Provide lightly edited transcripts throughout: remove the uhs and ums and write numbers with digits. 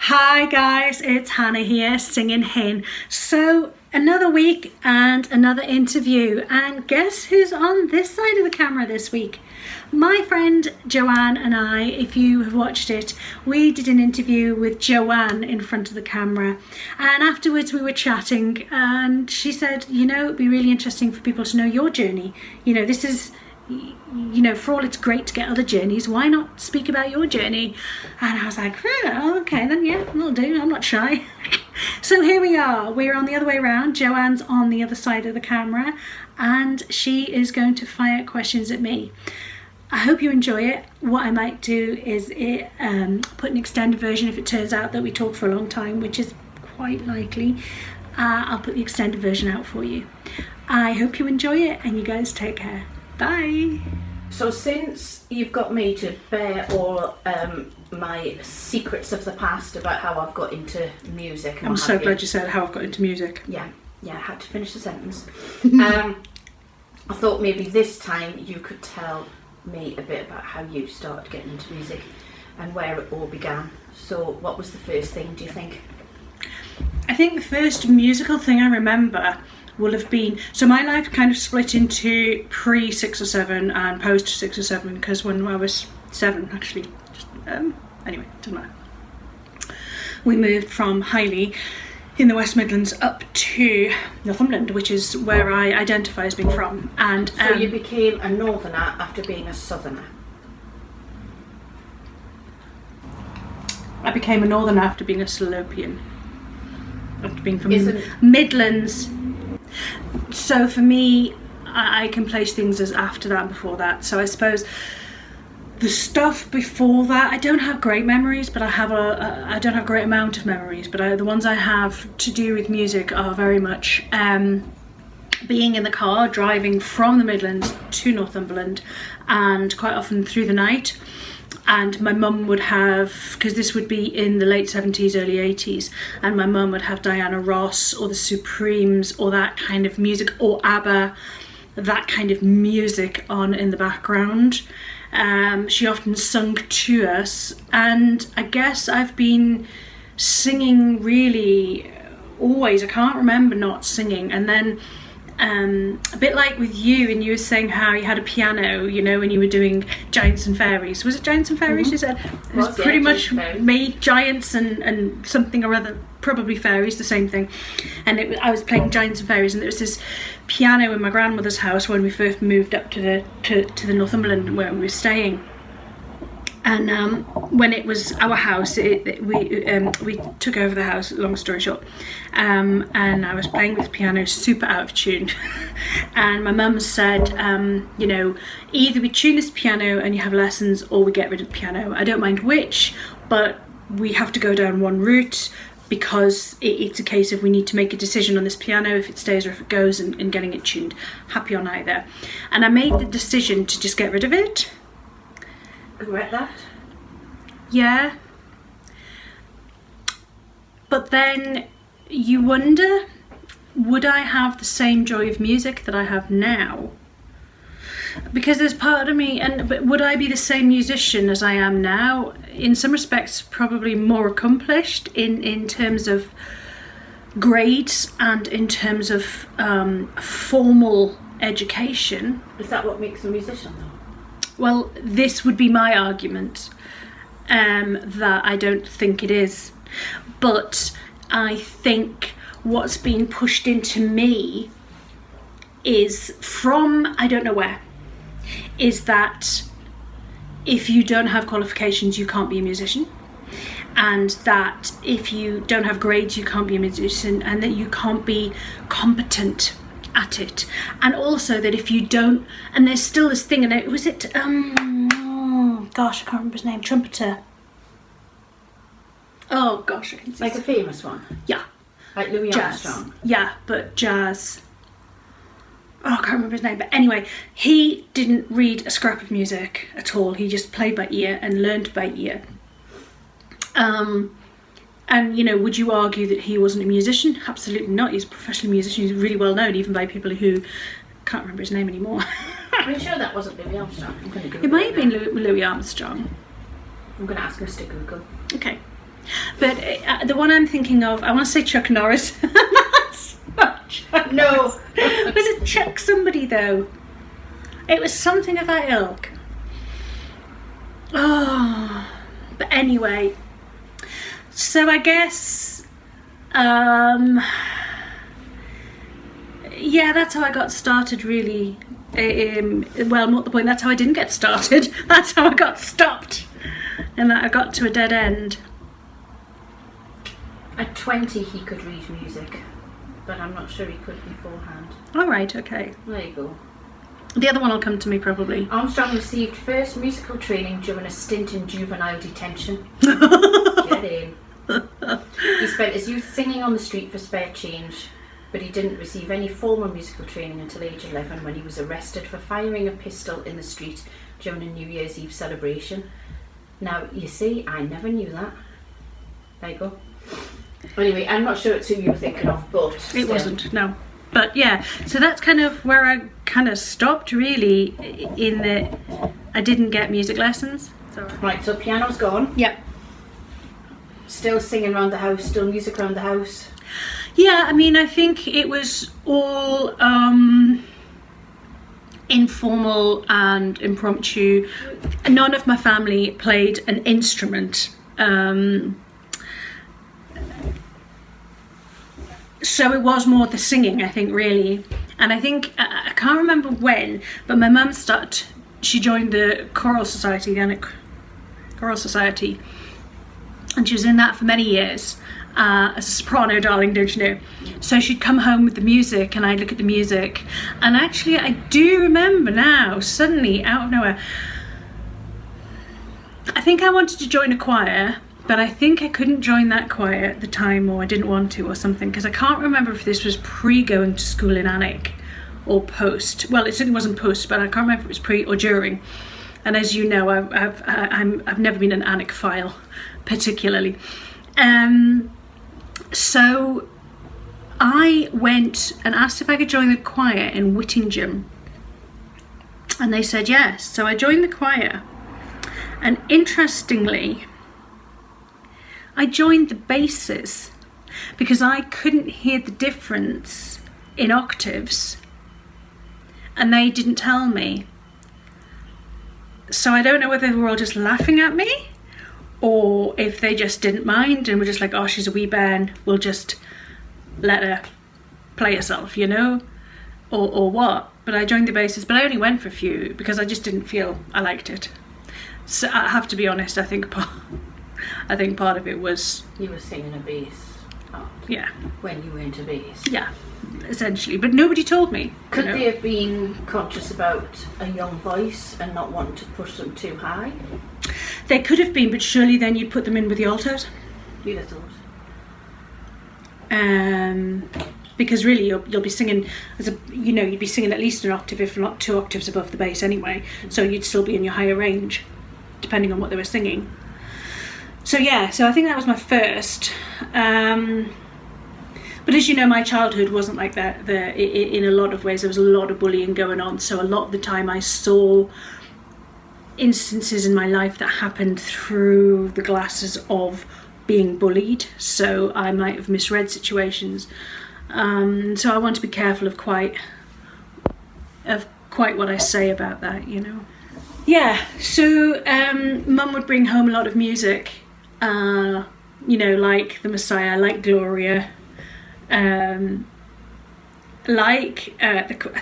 Hi guys, it's Hannah here, SinginHinn. So another week and another interview, and guess who's on this side of the camera this week? My friend Joanne and I, if you have watched it, we did an interview with Joanne in front of the camera, and afterwards we were chatting and she said, it'd be really interesting for people to know your journey. This is, for all it's great to get other journeys, why not speak about your journey? And I was like, okay then, yeah, that'll do, I'm not shy. So here we are, we're on the other way around. Joanne's on the other side of the camera and she is going to fire questions at me. I hope you enjoy it. What I might do is put an extended version if it turns out that we talk for a long time, which is quite likely. I'll put the extended version out for you. I hope you enjoy it and you guys take care. Bye. So since you've got me to bear all my secrets of the past about how I've got into music, and I'm so glad you said how I've got into music. Yeah, I had to finish the sentence. I thought maybe this time you could tell me a bit about how you started getting into music and where it all began. So what was the first thing, do you think? I think the first musical thing I remember will have been, so my life kind of split into pre 6 or 7 and post 6 or 7, because when I was 7 actually, anyway, doesn't matter, we moved from Highley in the West Midlands up to Northumberland, which is where I identify as being from. And so you became a northerner after being a southerner? I became a northerner after being a Salopian, after being from Midlands. So for me, I can place things as after that and before that. So I suppose the stuff before that, I don't have great memories, but I don't have a great amount of memories, but the ones I have to do with music are very much being in the car, driving from the Midlands to Northumberland, and quite often through the night. And my mum would have, because this would be in the late 70s, early 80s, and my mum would have Diana Ross or the Supremes or that kind of music, or ABBA, that kind of music on in the background. She often sung to us, and I guess I've been singing really always. I can't remember not singing. And then a bit like with you, and you were saying how you had a piano, when you were doing Giants and Fairies. Was it Giants and Fairies? You said it was pretty much me, Giants and something or other, probably Fairies, the same thing. And I was playing Giants and Fairies, and there was this piano in my grandmother's house when we first moved up to the Northumberland where we were staying. And when it was our house, we took over the house, long story short, and I was playing with the piano super out of tune. And my mum said, either we tune this piano and you have lessons, or we get rid of the piano. I don't mind which, but we have to go down one route, because it's a case of we need to make a decision on this piano, if it stays or if it goes, and getting it tuned. Happy on either. And I made the decision to just get rid of it. Regret that? Yeah. But then you wonder, would I have the same joy of music that I have now? Because there's part of me, but would I be the same musician as I am now? In some respects, probably more accomplished in terms of grades and in terms of formal education. Is that what makes a musician though? Well, this would be my argument, that I don't think it is. But I think what's been pushed into me is from, I don't know where, is that if you don't have qualifications, you can't be a musician. And that if you don't have grades, you can't be a musician, and that you can't be competent at it. And also that if you don't, and there's still this thing, and was it I can't remember his name, trumpeter, oh gosh, I can see, like a famous one? Yeah, like Louis jazz. Armstrong? Yeah, but jazz, I can't remember his name, but anyway, he didn't read a scrap of music at all. He just played by ear and learned by ear. And would you argue that he wasn't a musician? Absolutely not. He's a professional musician. He's really well known, even by people who can't remember his name anymore. Are you sure that wasn't Louis Armstrong? I'm going to Google it might have been Louis Armstrong. I'm going to ask Mr. Google. Okay. But the one I'm thinking of, I want to say Chuck Norris. That's not Chuck No. Norris. Was it Chuck somebody though? It was something of that ilk. Oh, but anyway. So I guess, yeah, that's how I got started really. Well, not the point, that's how I didn't get started. That's how I got stopped. And that I got to a dead end. At 20 he could read music, but I'm not sure he could beforehand. All right, okay. There you go. The other one will come to me probably. Armstrong received first musical training during a stint in juvenile detention. Get in. He spent his youth singing on the street for spare change, but he didn't receive any formal musical training until age 11 when he was arrested for firing a pistol in the street during a New Year's Eve celebration. Now, you see, I never knew that. There you go. Anyway, I'm not sure it's who you were thinking of, but... It wasn't, no. But yeah, so that's kind of where I kind of stopped really, in that I didn't get music lessons. Right, so piano's gone. Yep. Still singing around the house, still music around the house. Yeah, I mean, I think it was all informal and impromptu. None of my family played an instrument. So it was more the singing, I think, really. And I think, I can't remember when, but my mum she joined the choral society, the Annick Choral Society. And she was in that for many years. As a soprano, darling, don't you know? So she'd come home with the music and I'd look at the music. And actually, I do remember now, suddenly, out of nowhere, I think I wanted to join a choir, but I think I couldn't join that choir at the time, or I didn't want to or something, because I can't remember if this was pre-going to school in Annick or post. Well, it certainly wasn't post, but I can't remember if it was pre or during. And as you know, I've never been an Annick-phile, particularly. So I went and asked if I could join the choir in Whittingham, and they said yes. So I joined the choir, and interestingly, I joined the basses because I couldn't hear the difference in octaves, and they didn't tell me. So I don't know whether they were all just laughing at me, or if they just didn't mind and were just like, oh, she's a wee bairn, we'll just let her play herself, you know, or what. But I joined the basses, but I only went for a few because I just didn't feel I liked it. So I have to be honest, I think part of it was... You were singing a bass part. Yeah. When you went to bass. Yeah, essentially. But nobody told me. Could they have been conscious about a young voice and not wanting to push them too high? They could have been, but surely then you'd put them in with the altos. You'd have thought. Because really you'll be singing you'd be singing at least an octave, if not 2 octaves above the bass anyway. So you'd still be in your higher range, depending on what they were singing. So yeah, so I think that was my first. But as you know, my childhood wasn't like that. In a lot of ways, there was a lot of bullying going on. So a lot of the time I saw instances in my life that happened through the glasses of being bullied. So I might have misread situations. So I want to be careful of quite what I say about that, you know. Yeah, so Mum would bring home a lot of music, like The Messiah, like Gloria, I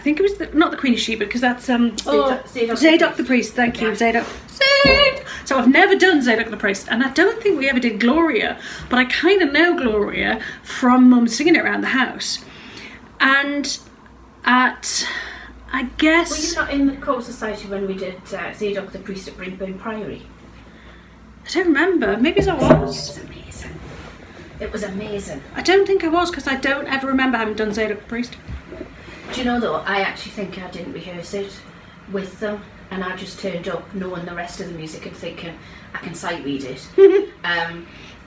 think it was not the Queen of Sheba, because that's Zadok the Priest. Thank you, Zadok. So I've never done Zadok the Priest, and I don't think we ever did Gloria, but I kind of know Gloria from Mum singing it around the house. And I guess... Were you not in the choral society when we did Zadok the Priest at Bringburn Priory? I don't remember. Maybe I was. It was amazing. It was amazing. I don't think I was, because I don't ever remember having done Zadok the Priest. Do you know though, I actually think I didn't rehearse it with them, and I just turned up knowing the rest of the music and thinking I can sight read it.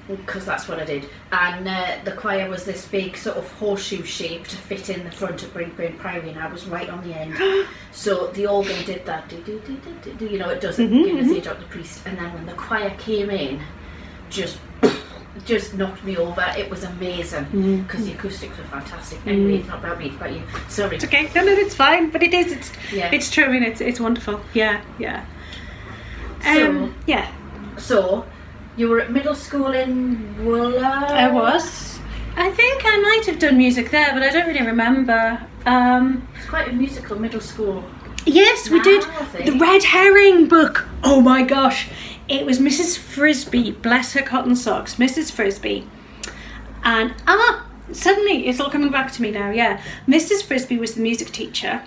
Because that's what I did. And the choir was this big sort of horseshoe shape to fit in the front of Bringburn Priory, and I was right on the end. So the organ did that, it does it, Zadok the Priest. And then when the choir came in, just just knocked me over. It was amazing because the acoustics were fantastic. Anyway, it's not about me, it's about you. Sorry. It's okay. No, it's fine. But it is. It's true, and it's wonderful. Yeah. So, you were at middle school in Wooler? I was. I think I might have done music there, but I don't really remember. It's quite a musical middle school. Yes, we did. The Red Herring book. Oh my gosh. It was Mrs. Frisbee, bless her cotton socks, Mrs. Frisbee. And, suddenly it's all coming back to me now, yeah. Mrs. Frisbee was the music teacher,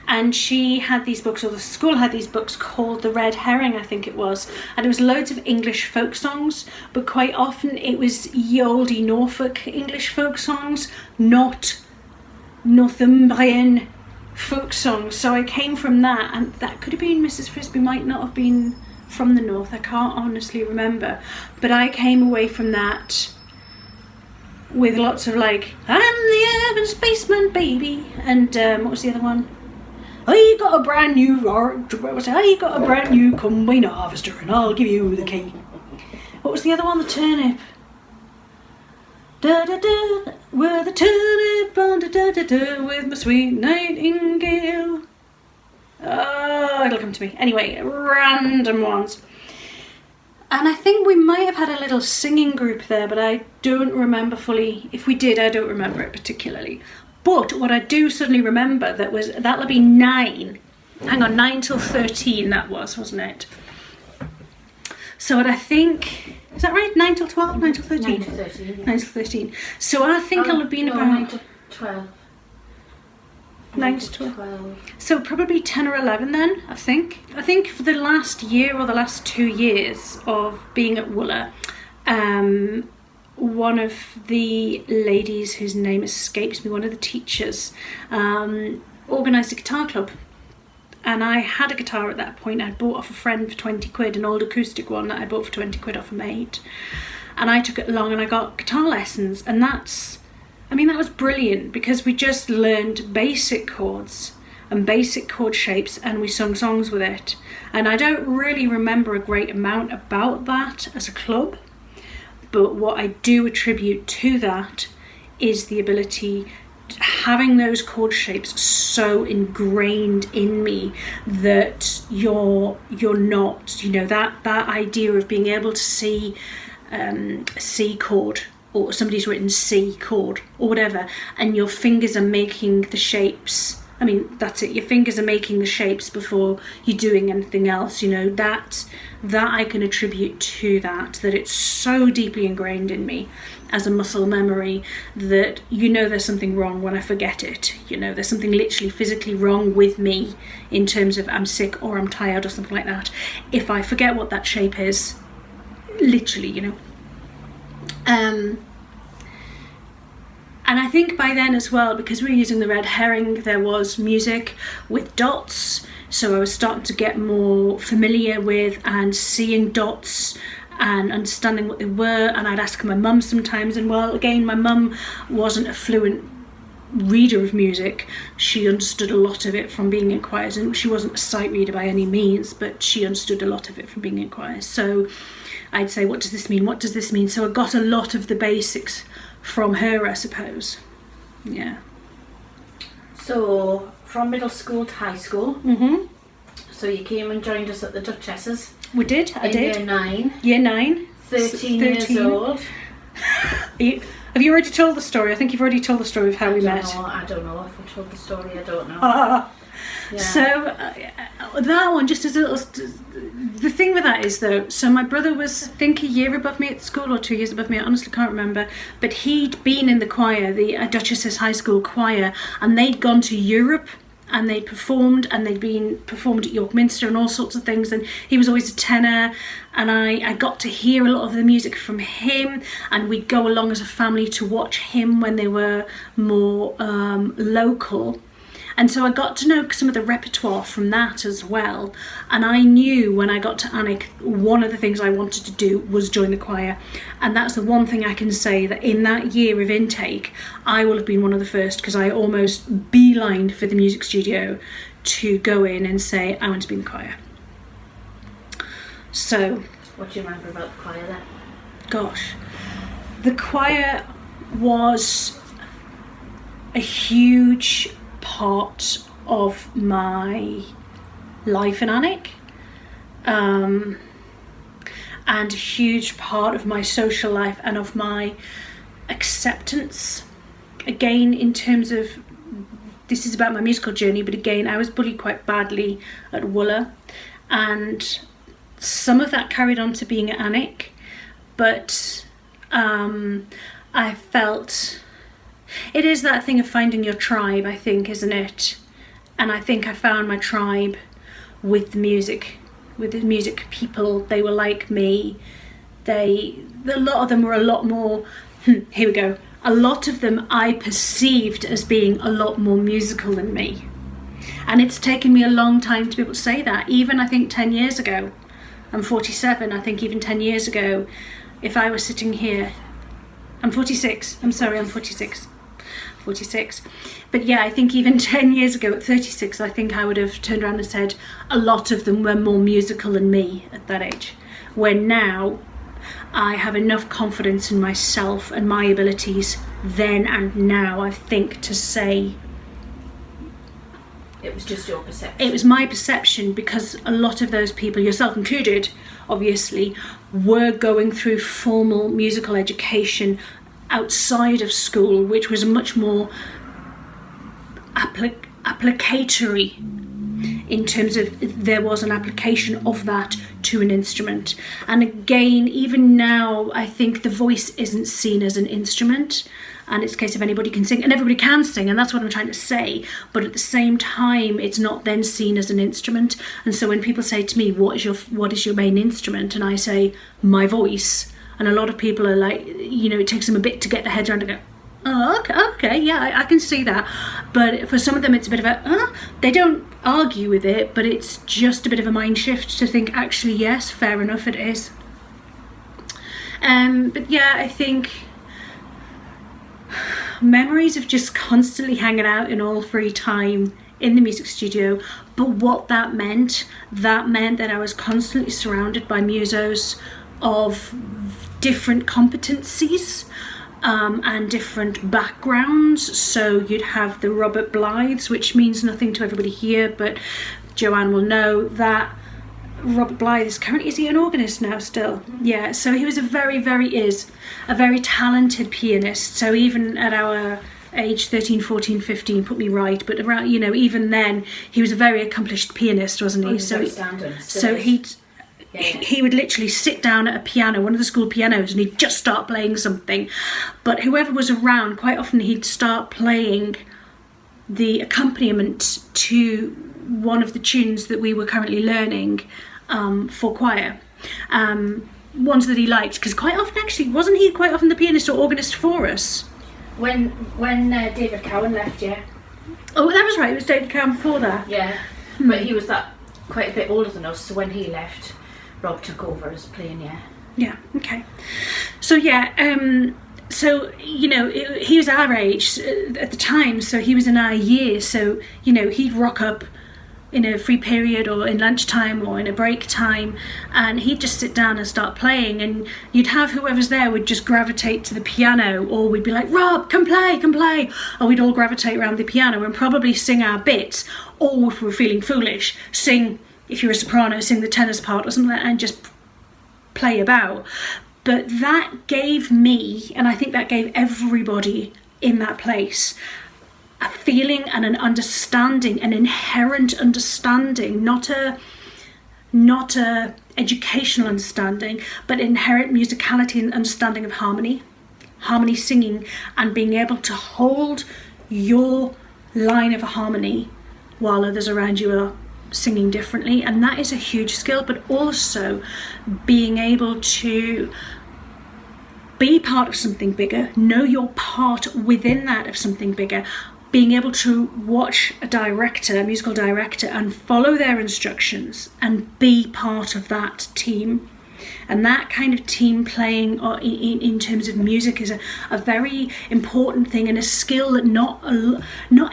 and she had these books, or the school had these books called The Red Herring, I think it was. And it was loads of English folk songs, but quite often it was ye olde Norfolk English folk songs, not Northumbrian folk songs. So I came from that, and that could have been Mrs. Frisbee, might not have been from the north, I can't honestly remember, but I came away from that with lots of like, I'm the urban spaceman baby, and what was the other one? I got a brand new combine harvester, and I'll give you the key. What was the other one? The turnip. Da da da, we're the turnip on da da da da with my sweet nightingale. Oh, it'll come to me. Anyway, random ones. And I think we might have had a little singing group there, but I don't remember fully. If we did, I don't remember it particularly. But what I do suddenly remember, that'll be 9. Hang on, 9 till 13 that was, wasn't it? So what I think, is that right? 9 till 12? 9 till 13? 9 till 13, yeah. 9 till 13. So I think I'll have been about 9 to 12. 9 to 12. So probably 10 or 11 then, I think. I think for the last year or the last 2 years of being at Wooler, one of the ladies whose name escapes me, one of the teachers, organised a guitar club. And I had a guitar at that point. I'd bought off a friend for 20 quid, an old acoustic one that I bought for 20 quid off a mate. And I took it along and I got guitar lessons, and that was brilliant because we just learned basic chords and basic chord shapes, and we sung songs with it. And I don't really remember a great amount about that as a club, but what I do attribute to that is the ability, having those chord shapes so ingrained in me that you're not, that idea of being able to see C chord, or somebody's written C chord or whatever, and your fingers are making the shapes. I mean, that's it. Your fingers are making the shapes before you're doing anything else. That I can attribute to that it's so deeply ingrained in me as a muscle memory that there's something wrong when I forget it. There's something literally physically wrong with me in terms of I'm sick or I'm tired or something like that if I forget what that shape is, literally, And I think by then as well, because we were using the Red Herring, there was music with dots, so I was starting to get more familiar with and seeing dots and understanding what they were. And I'd ask my mum sometimes, and well, again, my mum wasn't a fluent reader of music. She understood a lot of it from being in choirs, and she wasn't a sight reader by any means, but she understood a lot of it from being in choirs. So I'd say, what does this mean? What does this mean? So I got a lot of the basics from her, I suppose. Yeah. So from middle school to high school. Mm-hmm. So you came and joined us at the Duchesses. We did. I did. Year 9. Year 9. 13 years old. Have you already told the story? I think you've already told the story of how we met. I don't know if I told the story. I don't know. Yeah. So that one, just as a little, the thing with that is though, so my brother was, I think, a year above me at school or 2 years above me, I honestly can't remember, but he'd been in the choir, the Duchesses High School choir, and they'd gone to Europe and they'd performed, and they'd been performed at York Minster and all sorts of things, and he was always a tenor, and I got to hear a lot of the music from him, and we'd go along as a family to watch him when they were more local. And so I got to know some of the repertoire from that as well. And I knew when I got to Alnwick, one of the things I wanted to do was join the choir. And that's the one thing I can say, that in that year of intake, I will have been one of the first, because I almost beelined for the music studio to go in and say, I want to be in the choir. So. What do you remember about the choir then? Gosh. the choir was a huge part of my life in Alnwick, and a huge part of my social life and of my acceptance. Again, in terms of, this is about my musical journey, but again, I was bullied quite badly at Wooler, and some of that carried on to being at Alnwick, but I felt, it is that thing of finding your tribe, I think, isn't it? And I think I found my tribe with the music people. They were like me. A lot of them were a lot more, here we go, a lot of them I perceived as being a lot more musical than me. And it's taken me a long time to be able to say that. Even I think 10 years ago, I'm 47, I think even 10 years ago, if I was sitting here, I'm 46, I'm sorry, I'm 46. But yeah, I think even 10 years ago at 36, I think I would have turned around and said a lot of them were more musical than me at that age. Where now, I have enough confidence in myself and my abilities then and now, I think, to say... It was just your perception. It was my perception, because a lot of those people, yourself included, obviously, were going through formal musical education outside of school, which was much more applicatory, in terms of there was an application of that to an instrument. And again, even now, I think the voice isn't seen as an instrument, and it's a case of anybody can sing, and everybody can sing, and that's what I'm trying to say, but at the same time, it's not then seen as an instrument. And so when people say to me, what is your main instrument, and I say my voice, and a lot of people are like, it takes them a bit to get their heads around and go, oh, okay, yeah, I can see that. But for some of them, it's a bit of a, they don't argue with it, but it's just a bit of a mind shift to think, actually, yes, fair enough, it is. But yeah, I think memories of just constantly hanging out in all free time in the music studio. But what that meant that I was constantly surrounded by musos of different competencies, and different backgrounds. So you'd have the Robert Blythes, which means nothing to everybody here, but Joanne will know that Robert Blythe is he an organist now still? Yeah, so he was a very talented pianist. So even at our age 13, 14, 15, put me right, but around, even then, he was a very accomplished pianist, wasn't he? He would literally sit down at a piano, one of the school pianos, and he'd just start playing something. But whoever was around, quite often he'd start playing the accompaniment to one of the tunes that we were currently learning for choir. Ones that he liked, because quite often, actually, wasn't he quite often the pianist or organist for us? When David Cowan left, yeah. Oh, that was right, it was David Cowan before that. Yeah, but he was quite a bit older than us, so when he left, Rob took over as playing, yeah. Yeah, okay. So yeah, he was our age at the time, so he was in our year, so, he'd rock up in a free period or in lunchtime or in a break time, and he'd just sit down and start playing, and you'd have whoever's there would just gravitate to the piano, or we'd be like, Rob, come play, or we'd all gravitate around the piano and probably sing our bits, or if we're feeling foolish, sing, if you're a soprano, sing the tenor's part or something like that, and just play about. But that gave me, and I think that gave everybody in that place, a feeling and an understanding, an inherent understanding, not a educational understanding, but inherent musicality and understanding of harmony singing, and being able to hold your line of a harmony while others around you are singing differently. And that is a huge skill, but also being able to be part of something bigger, know your part within that of something bigger, being able to watch a musical director, and follow their instructions and be part of that team. And that kind of team playing in terms of music is a very important thing, and a skill that not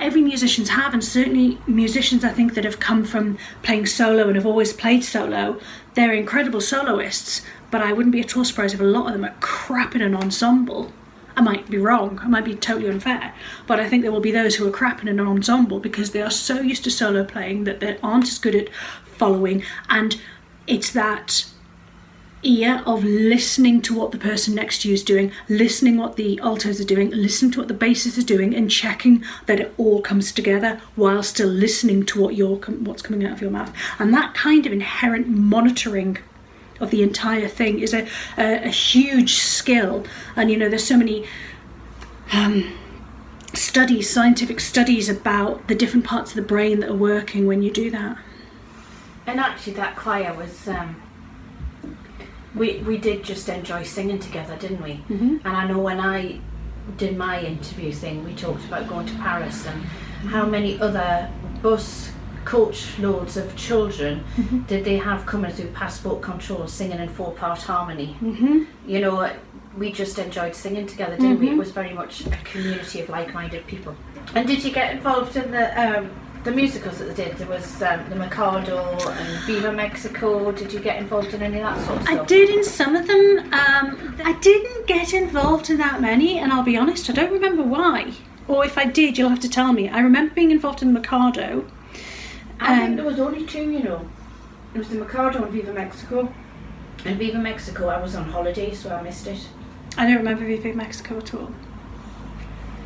every musicians have. And certainly musicians, I think, that have come from playing solo and have always played solo, they're incredible soloists, but I wouldn't be at all surprised if a lot of them are crap in an ensemble. I might be wrong, I might be totally unfair, but I think there will be those who are crap in an ensemble because they are so used to solo playing that they aren't as good at following. And it's that ear of listening to what the person next to you is doing, listening what the altos are doing, listening to what the basses are doing, and checking that it all comes together while still listening to what's coming out of your mouth. And that kind of inherent monitoring of the entire thing is a huge skill. And there's so many scientific studies about the different parts of the brain that are working when you do that. And actually that choir was we did just enjoy singing together, didn't we? And I know when I did my interview thing, we talked about going to Paris and how many other coach loads of children did they have coming through passport control singing in 4-part harmony. We just enjoyed singing together, didn't we? It was very much a community of like-minded people. And did you get involved in the musicals that they did? There was the Mikado and Viva Mexico. Did you get involved in any of that sort of stuff? I did in some of them. I didn't get involved in that many, and I'll be honest, I don't remember why. Or if I did, you'll have to tell me. I remember being involved in the Mikado. I think there was only two, It was the Mikado and Viva Mexico. And Viva Mexico, I was on holiday, so I missed it. I don't remember Viva Mexico at all.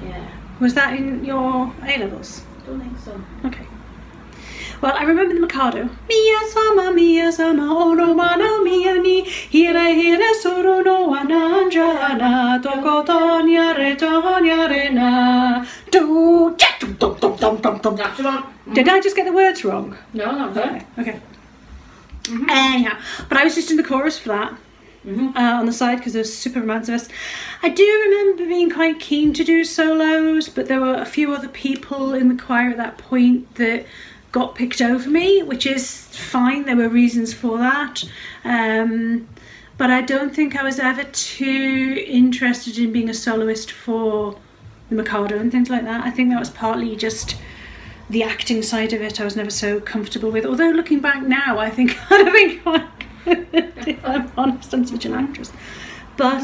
Yeah. Was that in your A-levels? Don't think so. Okay. Well, I remember the Mikado. Miya sama, ono mana miya ni, hira suru no ananjana, tonyare na, do, dum dum dum dum dum. That's the one. Did I just get the words wrong? No, not that. Okay. Anyhow, but I was just in the chorus for that. On the side because there's super romanticist. I do remember being quite keen to do solos, but there were a few other people in the choir at that point that got picked over me, which is fine. There were reasons for that, but I don't think I was ever too interested in being a soloist for the Mikado and things like that. I think that was partly just the acting side of it. I was never so comfortable with, although looking back now I think I'd have been quite if I'm honest, I'm such an actress. But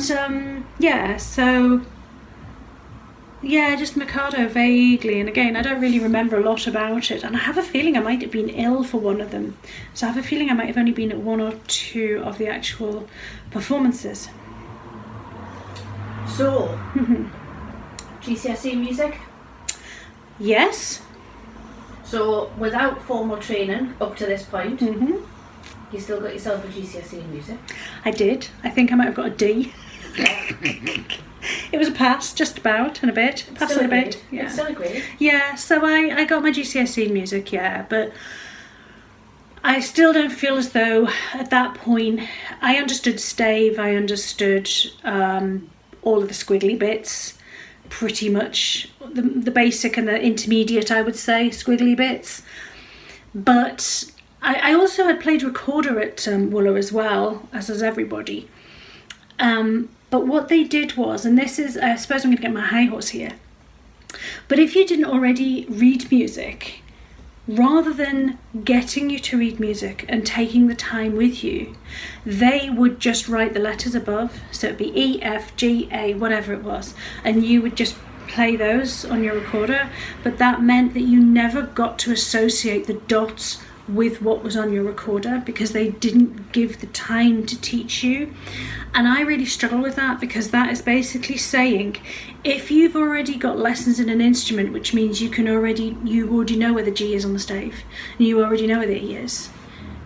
just Mikado vaguely, and again I don't really remember a lot about it, and I have a feeling I might have been ill for one of them, so I have a feeling I might have only been at 1 or 2 of the actual performances. So GCSE music? Yes. So without formal training up to this point, you still got yourself a GCSE in music? I did. I think I might have got a D. It was a pass, just about, and a bit. Pass and a bit. Yeah. It's still a grade. Yeah, so I got my GCSE in music, yeah, but I still don't feel as though at that point I understood stave, I understood all of the squiggly bits, pretty much the basic and the intermediate, I would say, squiggly bits. But I also had played recorder at Wooler as well, as does everybody. But what they did was, and this is, I suppose I'm going to get my high horse here, but if you didn't already read music, rather than getting you to read music and taking the time with you, they would just write the letters above. So it'd be E, F, G, A, whatever it was, and you would just play those on your recorder. But that meant that you never got to associate the dots with what was on your recorder because they didn't give the time to teach you. And I really struggle with that, because that is basically saying if you've already got lessons in an instrument, which means you already know where the G is on the stave, and you already know where the E is,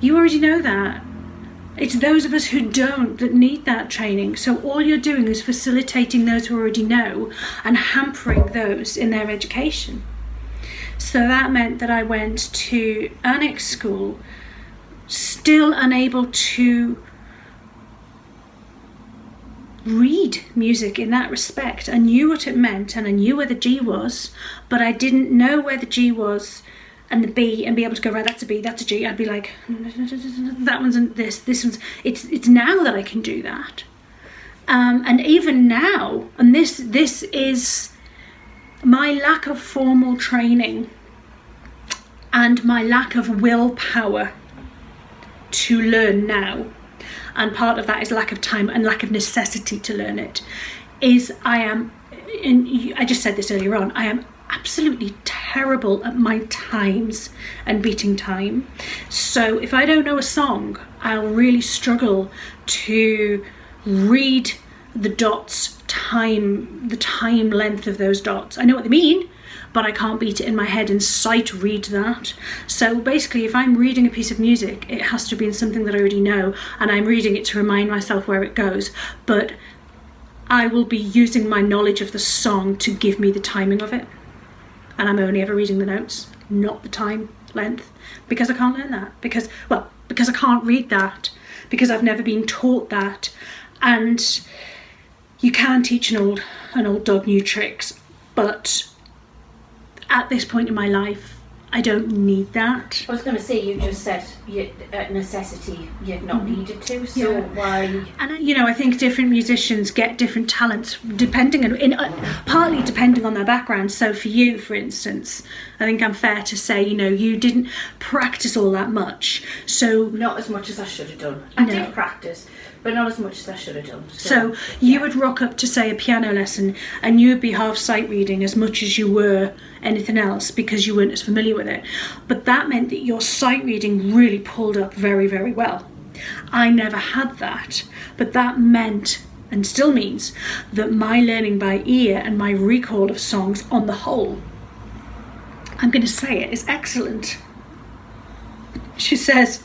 you already know that. It's those of us who don't that need that training. So all you're doing is facilitating those who already know and hampering those in their education. So that meant that I went to annex school still unable to read music in that respect. I knew what it meant and I knew where the G was, but I didn't know where the G was and the B and be able to go, right, that's a B, that's a G, I'd be like, that one's this one's, it's now that I can do that. And even now, and this is my lack of formal training and my lack of willpower to learn now, and part of that is lack of time and lack of necessity to learn it, is I just said this earlier on, I am absolutely terrible at my times and beating time. So if I don't know a song, I'll really struggle to read the dots, the time length of those dots. I know what they mean, but I can't beat it in my head and sight read that. So basically, if I'm reading a piece of music, it has to be in something that I already know, and I'm reading it to remind myself where it goes. But I will be using my knowledge of the song to give me the timing of it. And I'm only ever reading the notes, not the time length, because I can't learn that. Because I can't read that, because I've never been taught that. And you can teach an old dog new tricks, but at this point in my life, I don't need that. I was going to say, you just said necessity, you've not needed to, so why? And I think different musicians get different talents partly depending on their background. So for you, for instance, I think I'm fair to say, you didn't practice all that much. So not as much as I should have done. I did practice, but not as much as I should have done. So you would rock up to, say, a piano lesson, and you would be half sight reading as much as you were anything else, because you weren't as familiar with it. But that meant that your sight reading really pulled up very, very well. I never had that, but that meant, and still means, that my learning by ear and my recall of songs on the whole, I'm going to say it, is excellent. She says.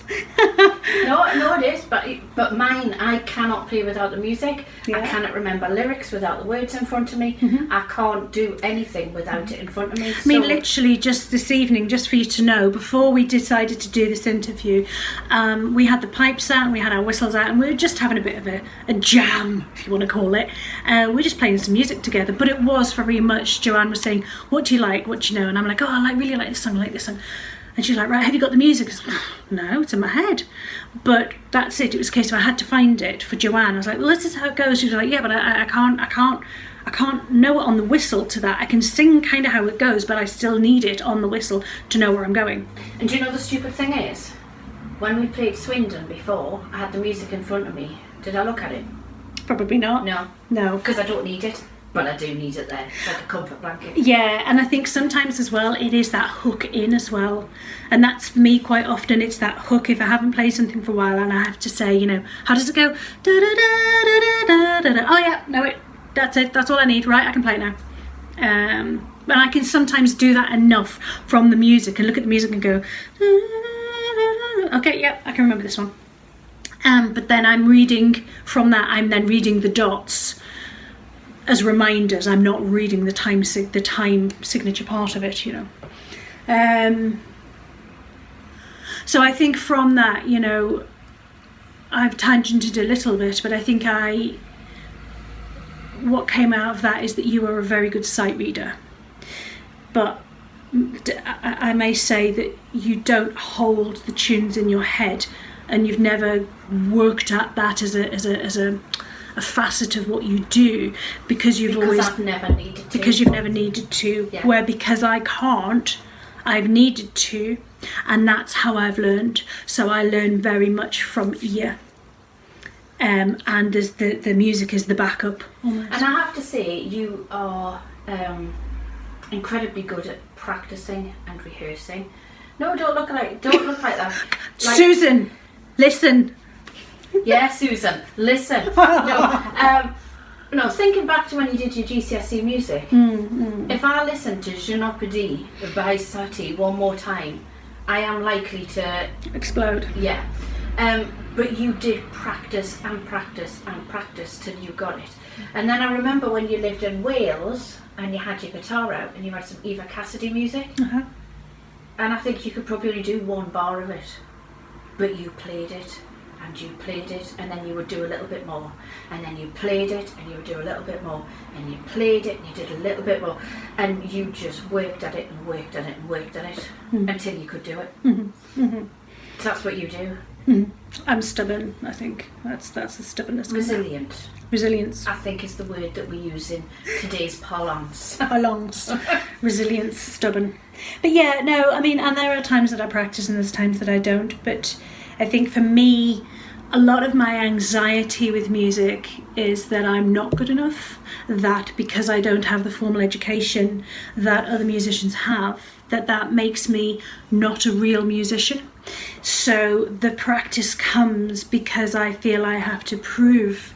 No, it is, but mine, I cannot play without the music. Yeah. I cannot remember lyrics without the words in front of me. Mm-hmm. I can't do anything without it in front of me. I mean, literally just this evening, just for you to know, before we decided to do this interview, we had the pipes out and we had our whistles out, and we were just having a bit of a jam, if you want to call it. We're just playing some music together, but it was very much, Joanne was saying, what do you like, what do you know? And I'm like, oh, I really like this song, I like this song. And she's like, right, have you got the music? I was like, no, it's in my head. But that's it. It was a case of I had to find it for Joanne. I was like, well, this is how it goes. She was like, yeah, but I can't know it on the whistle to that. I can sing kind of how it goes, but I still need it on the whistle to know where I'm going. And do you know the stupid thing is? When we played Swindon before, I had the music in front of me. Did I look at it? Probably not. No. Because I don't need it. But I do need it there. It's like a comfort blanket. Yeah, and I think sometimes as well, it is that hook in as well. And that's for me quite often, it's that hook. If I haven't played something for a while and I have to say, how does it go? Oh yeah, no, that's it. That's all I need. Right, I can play it now. And I can sometimes do that enough from the music and look at the music and go, okay, yeah, I can remember this one. But then I'm reading from that, I'm then reading the dots as reminders. I'm not reading the time signature part of it, So I think from that, I've tangented a little bit, but I think what came out of that is that you are a very good sight reader. But I may say that you don't hold the tunes in your head, and you've never worked at that as a facet of what you do, because you've never needed to. Yeah. Where because I can't, I've needed to, and that's how I've learned. So I learn very much from ear, and there's the music is the backup almost. And I have to say, you are incredibly good at practicing and rehearsing. No, don't look like that. Susan, listen. Yeah, Susan, listen. No, thinking back to when you did your GCSE music, if I listen to Je ne peux dire by Satie one more time, I am likely to explode. Yeah. But you did practice and practice and practice till you got it. And then I remember when you lived in Wales and you had your guitar out and you had some Eva Cassidy music. Uh-huh. And I think you could probably only do one bar of it, but you played it. and you played it, and then you would do a little bit more, and then you played it and you would do a little bit more, and you played it and you did a little bit more, and you just worked at it and worked at it and worked at it until you could do it. So that's what you do. I'm stubborn, I think. That's the stubbornness. Resilient. Resilience. I think is the word that we use in today's parlance. Resilience, stubborn. But yeah, no, I mean, and there are times that I practice and there's times that I don't, but I think for me, a lot of my anxiety with music is that I'm not good enough, that because I don't have the formal education that other musicians have, that makes me not a real musician. So the practice comes because I feel I have to prove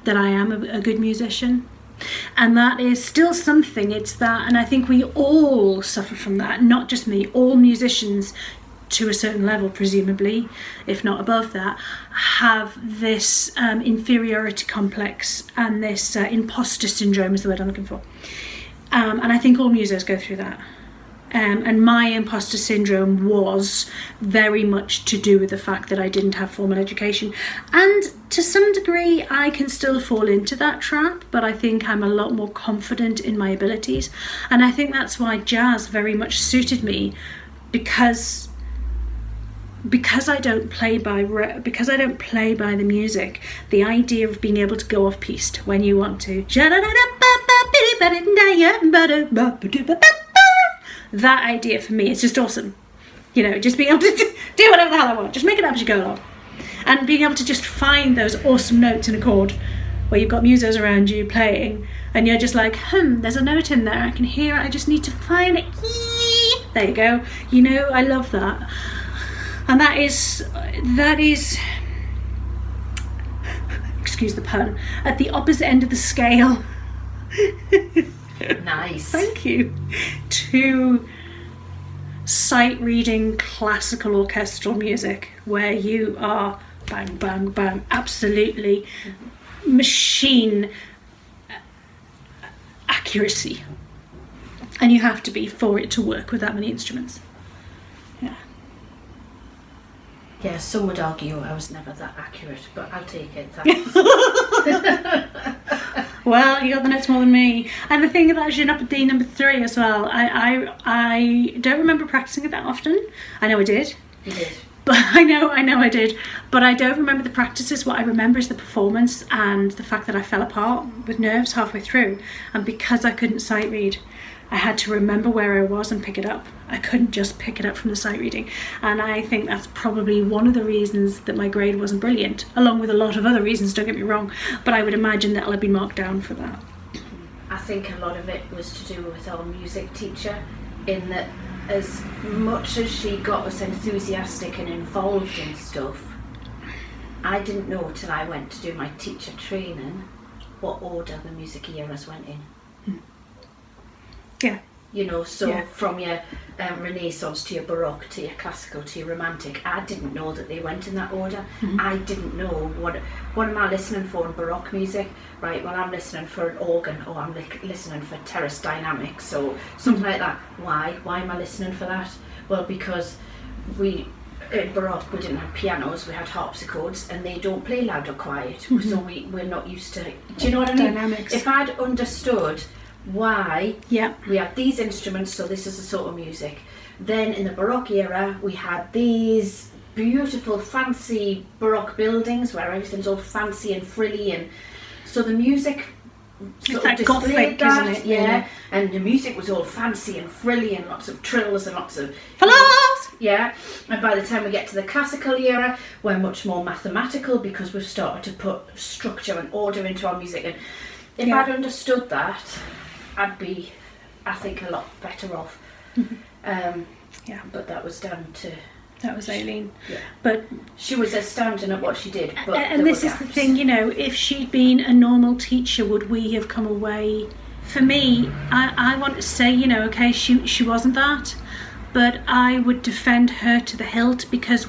that I am a good musician. And that is still something, it's that, and I think we all suffer from that, not just me, all musicians to a certain level, presumably, if not above that, have this inferiority complex and this imposter syndrome is the word I'm looking for. And I think all musos go through that. And my imposter syndrome was very much to do with the fact that I didn't have formal education. And to some degree, I can still fall into that trap, but I think I'm a lot more confident in my abilities. And I think that's why jazz very much suited me, because I don't play by the music. The idea of being able to go off piste when you want to, that idea for me is just awesome. You know, just being able to do whatever the hell I want, just make it up as you go along, and being able to just find those awesome notes in a chord where you've got musos around you playing and you're just like, there's a note in there, I can hear it, I just need to find it. There you go. You know, I love that. And that is, excuse the pun, at the opposite end of the scale. Nice. Thank you. To sight reading classical orchestral music, where you are bang, bang, bang, absolutely machine accuracy. And you have to be for it to work with that many instruments. Yeah. Yeah, some would argue I was never that accurate, but I'll take it. Thanks. Well, you got the notes more than me. And the thing about you're up at D number 3 as well, I don't remember practicing it that often. I know I did. You did. But I know I did. But I don't remember the practices. What I remember is the performance and the fact that I fell apart with nerves halfway through. And because I couldn't sight read, I had to remember where I was and pick it up. I couldn't just pick it up from the sight reading. And I think that's probably one of the reasons that my grade wasn't brilliant, along with a lot of other reasons, don't get me wrong. But I would imagine that I'll have been marked down for that. I think a lot of it was to do with our music teacher, in that as much as she got us enthusiastic and involved in stuff, I didn't know till I went to do my teacher training what order the music eras went in. Yeah. You know, so from your Renaissance to your Baroque to your Classical to your Romantic, I didn't know that they went in that order. I didn't know what am I listening for in Baroque music? Right, well, I'm listening for an organ, or I'm listening for terrace dynamics, or something like that. Why am I listening for that? Well, because in Baroque we didn't have pianos, we had harpsichords, and they don't play loud or quiet, so we're not used to. Do you know what I mean? Dynamics. If I'd understood why we had these instruments, so this is the sort of music. Then in the Baroque era we had these beautiful fancy Baroque buildings where everything's all fancy and frilly, and so the music sort of displayed Gothic, that, isn't it? yeah. And the music was all fancy and frilly and lots of trills and lots of Hellos! Yeah. And by the time we get to the Classical era, we're much more mathematical because we've started to put structure and order into our music. And if I'd understood that, I'd be, I think, a lot better off. But that was down to... That was Aileen. Yeah. But she was astounding at what she did. But and this is the thing, you know, if she'd been a normal teacher, would we have come away? For me, I want to say, you know, okay, she wasn't that, but I would defend her to the hilt because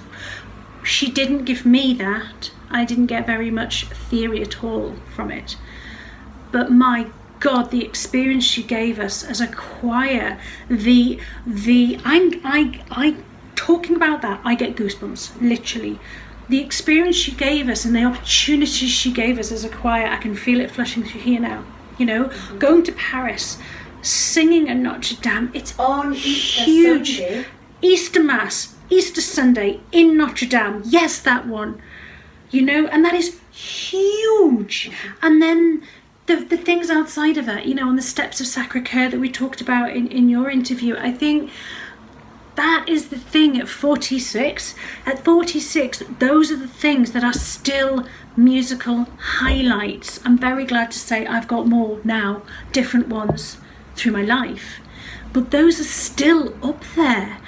she didn't give me that. I didn't get very much theory at all from it. But my God, the experience she gave us as a choir, I talking about that, I get goosebumps, literally. the experience she gave us and the opportunities she gave us as a choir, I can feel it flushing through here now. You know, going to Paris, singing at Notre Dame, it's on Easter huge. Sunday. Easter Mass, Easter Sunday in Notre Dame, yes, that one. You know, and that is huge. And then the things outside of that, you know, on the steps of Sacré-Cœur that we talked about in your interview, I think that is the thing at 46. At 46, those are the things that are still musical highlights. I'm very glad to say I've got more now, different ones through my life. But those are still up there.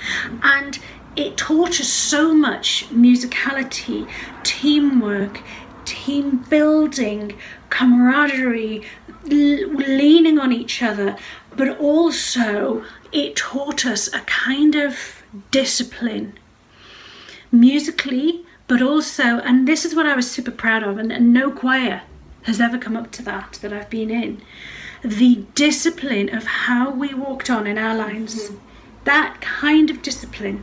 And it taught us so much musicality, teamwork, team building, camaraderie, leaning on each other, but also it taught us a kind of discipline musically, but also, and this is what I was super proud of, and no choir has ever come up to that I've been in, the discipline of how we walked on in our lines. That kind of discipline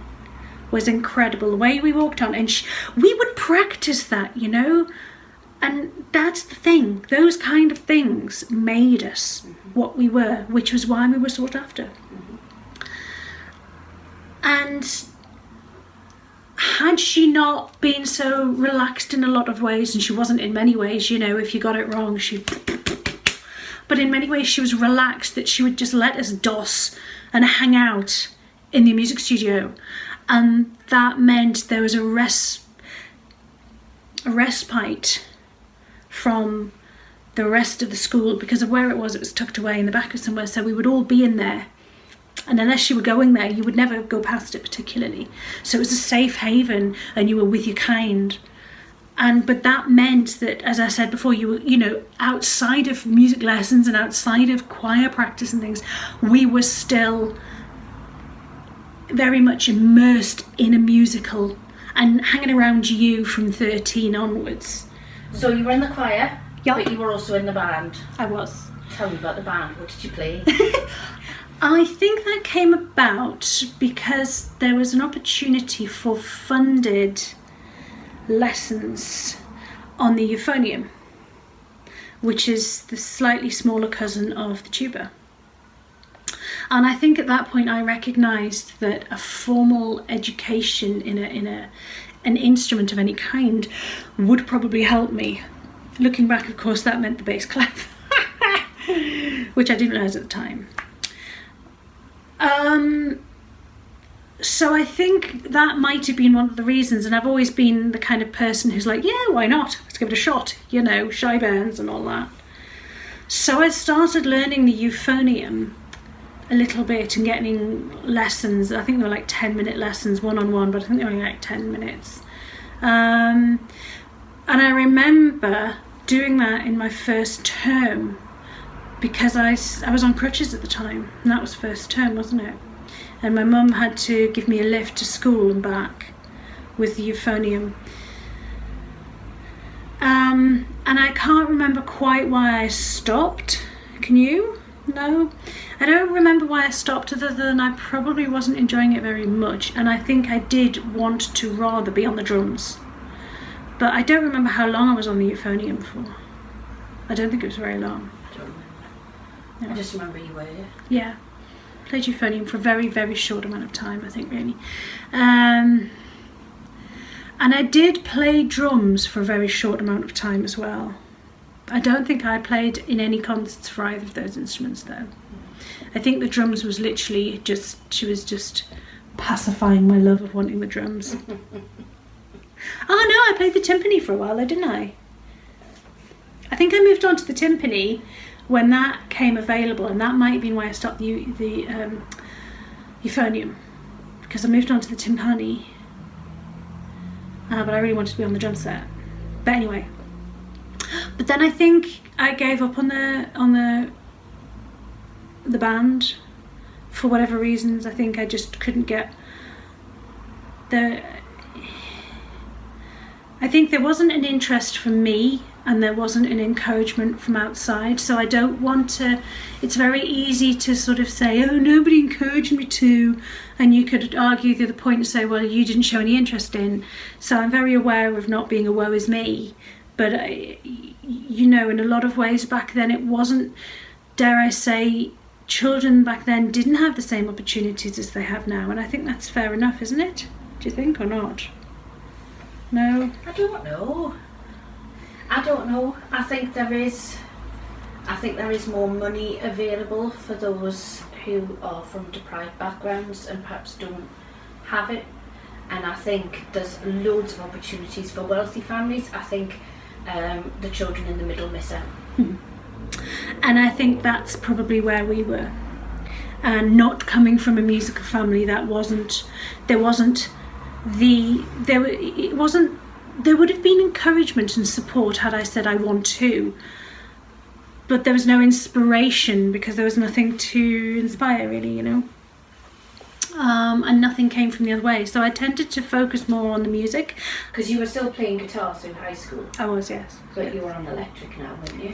was incredible, the way we walked on, and we would practice that, you know, and that's the thing, those kind of things made us what we were, which was why we were sought after. And had she not been so relaxed in a lot of ways, and she wasn't in many ways, you know, if you got it wrong, but in many ways she was relaxed, that she would just let us doss and hang out in the music studio. And that meant there was a respite from the rest of the school because of where it was tucked away in the back of somewhere, so we would all be in there. And unless you were going there, you would never go past it particularly. So it was a safe haven and you were with your kind. But that meant that, as I said before, you were, you know, outside of music lessons and outside of choir practice and things, we were still very much immersed in a musical and hanging around you from 13 onwards. So you were in the choir, Yep. but you were also in the band. I was. Tell me about the band. What did you play? I think that came about because there was an opportunity for funded lessons on the euphonium, which is the slightly smaller cousin of the tuba. And I think at that point I recognised that a formal education in an instrument of any kind would probably help me. Looking back, of course, that meant the bass clef, which I didn't realise at the time. So I think that might have been one of the reasons, and I've always been the kind of person who's like, yeah, why not? Let's give it a shot, you know, shy bands and all that. So I started learning the euphonium a little bit and getting lessons. I think they were like 10-minute lessons, one-on-one, but I think they were only like 10 minutes. And I remember doing that in my first term because I was on crutches at the time, and that was first term, wasn't it? And my mum had to give me a lift to school and back with the euphonium. And I can't remember quite why I stopped. Can you? No? I don't remember why I stopped, other than I probably wasn't enjoying it very much, and I think I did want to rather be on the drums. But I don't remember how long I was on the euphonium for. I don't think it was very long. I don't remember. No. I just remember you were. Yeah. Played euphonium for a very, very short amount of time, I think, really. And I did play drums for a very short amount of time as well. I don't think I played in any concerts for either of those instruments, though. I think the drums was literally she was just pacifying my love of wanting the drums. Oh no, I played the timpani for a while though, didn't I? I think I moved on to the timpani when that came available, and that might have been why I stopped the euphonium, because I moved on to the timpani. But I really wanted to be on the drum set. But anyway. But then I think I gave up on the band for whatever reasons. I think I just couldn't get I think there wasn't an interest from me and there wasn't an encouragement from outside. So I don't want to, it's very easy to sort of say, oh, nobody encouraged me to. And you could argue the other point and say, well, you didn't show any interest in. So I'm very aware of not being a woe is me. But, you know, in a lot of ways back then it wasn't, dare I say, children back then didn't have the same opportunities as they have now. And I think that's fair enough, isn't it? Do you think or not? No? I don't know. I think there is more money available for those who are from deprived backgrounds and perhaps don't have it. And I think there's loads of opportunities for wealthy families. I think the children in the middle miss out. And I think that's probably where we were. And not coming from a musical family, there would have been encouragement and support had I said I want to, but there was no inspiration because there was nothing to inspire really, you know, and nothing came from the other way. So I tended to focus more on the music. Because you were still playing guitar through high school. I was, yes. But you were on electric now, weren't you?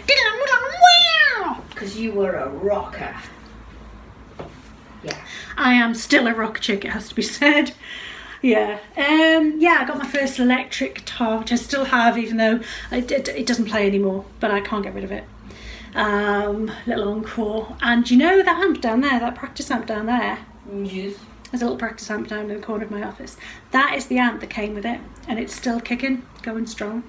Because you were a rocker. Yeah. I am still a rock chick, it has to be said. Yeah. I got my first electric guitar, which I still have, even though it doesn't play anymore, but I can't get rid of it. Little Encore. And you know that amp down there, that practice amp down there? Yes. There's a little practice amp down in the corner of my office. That is the amp that came with it, and it's still kicking, going strong.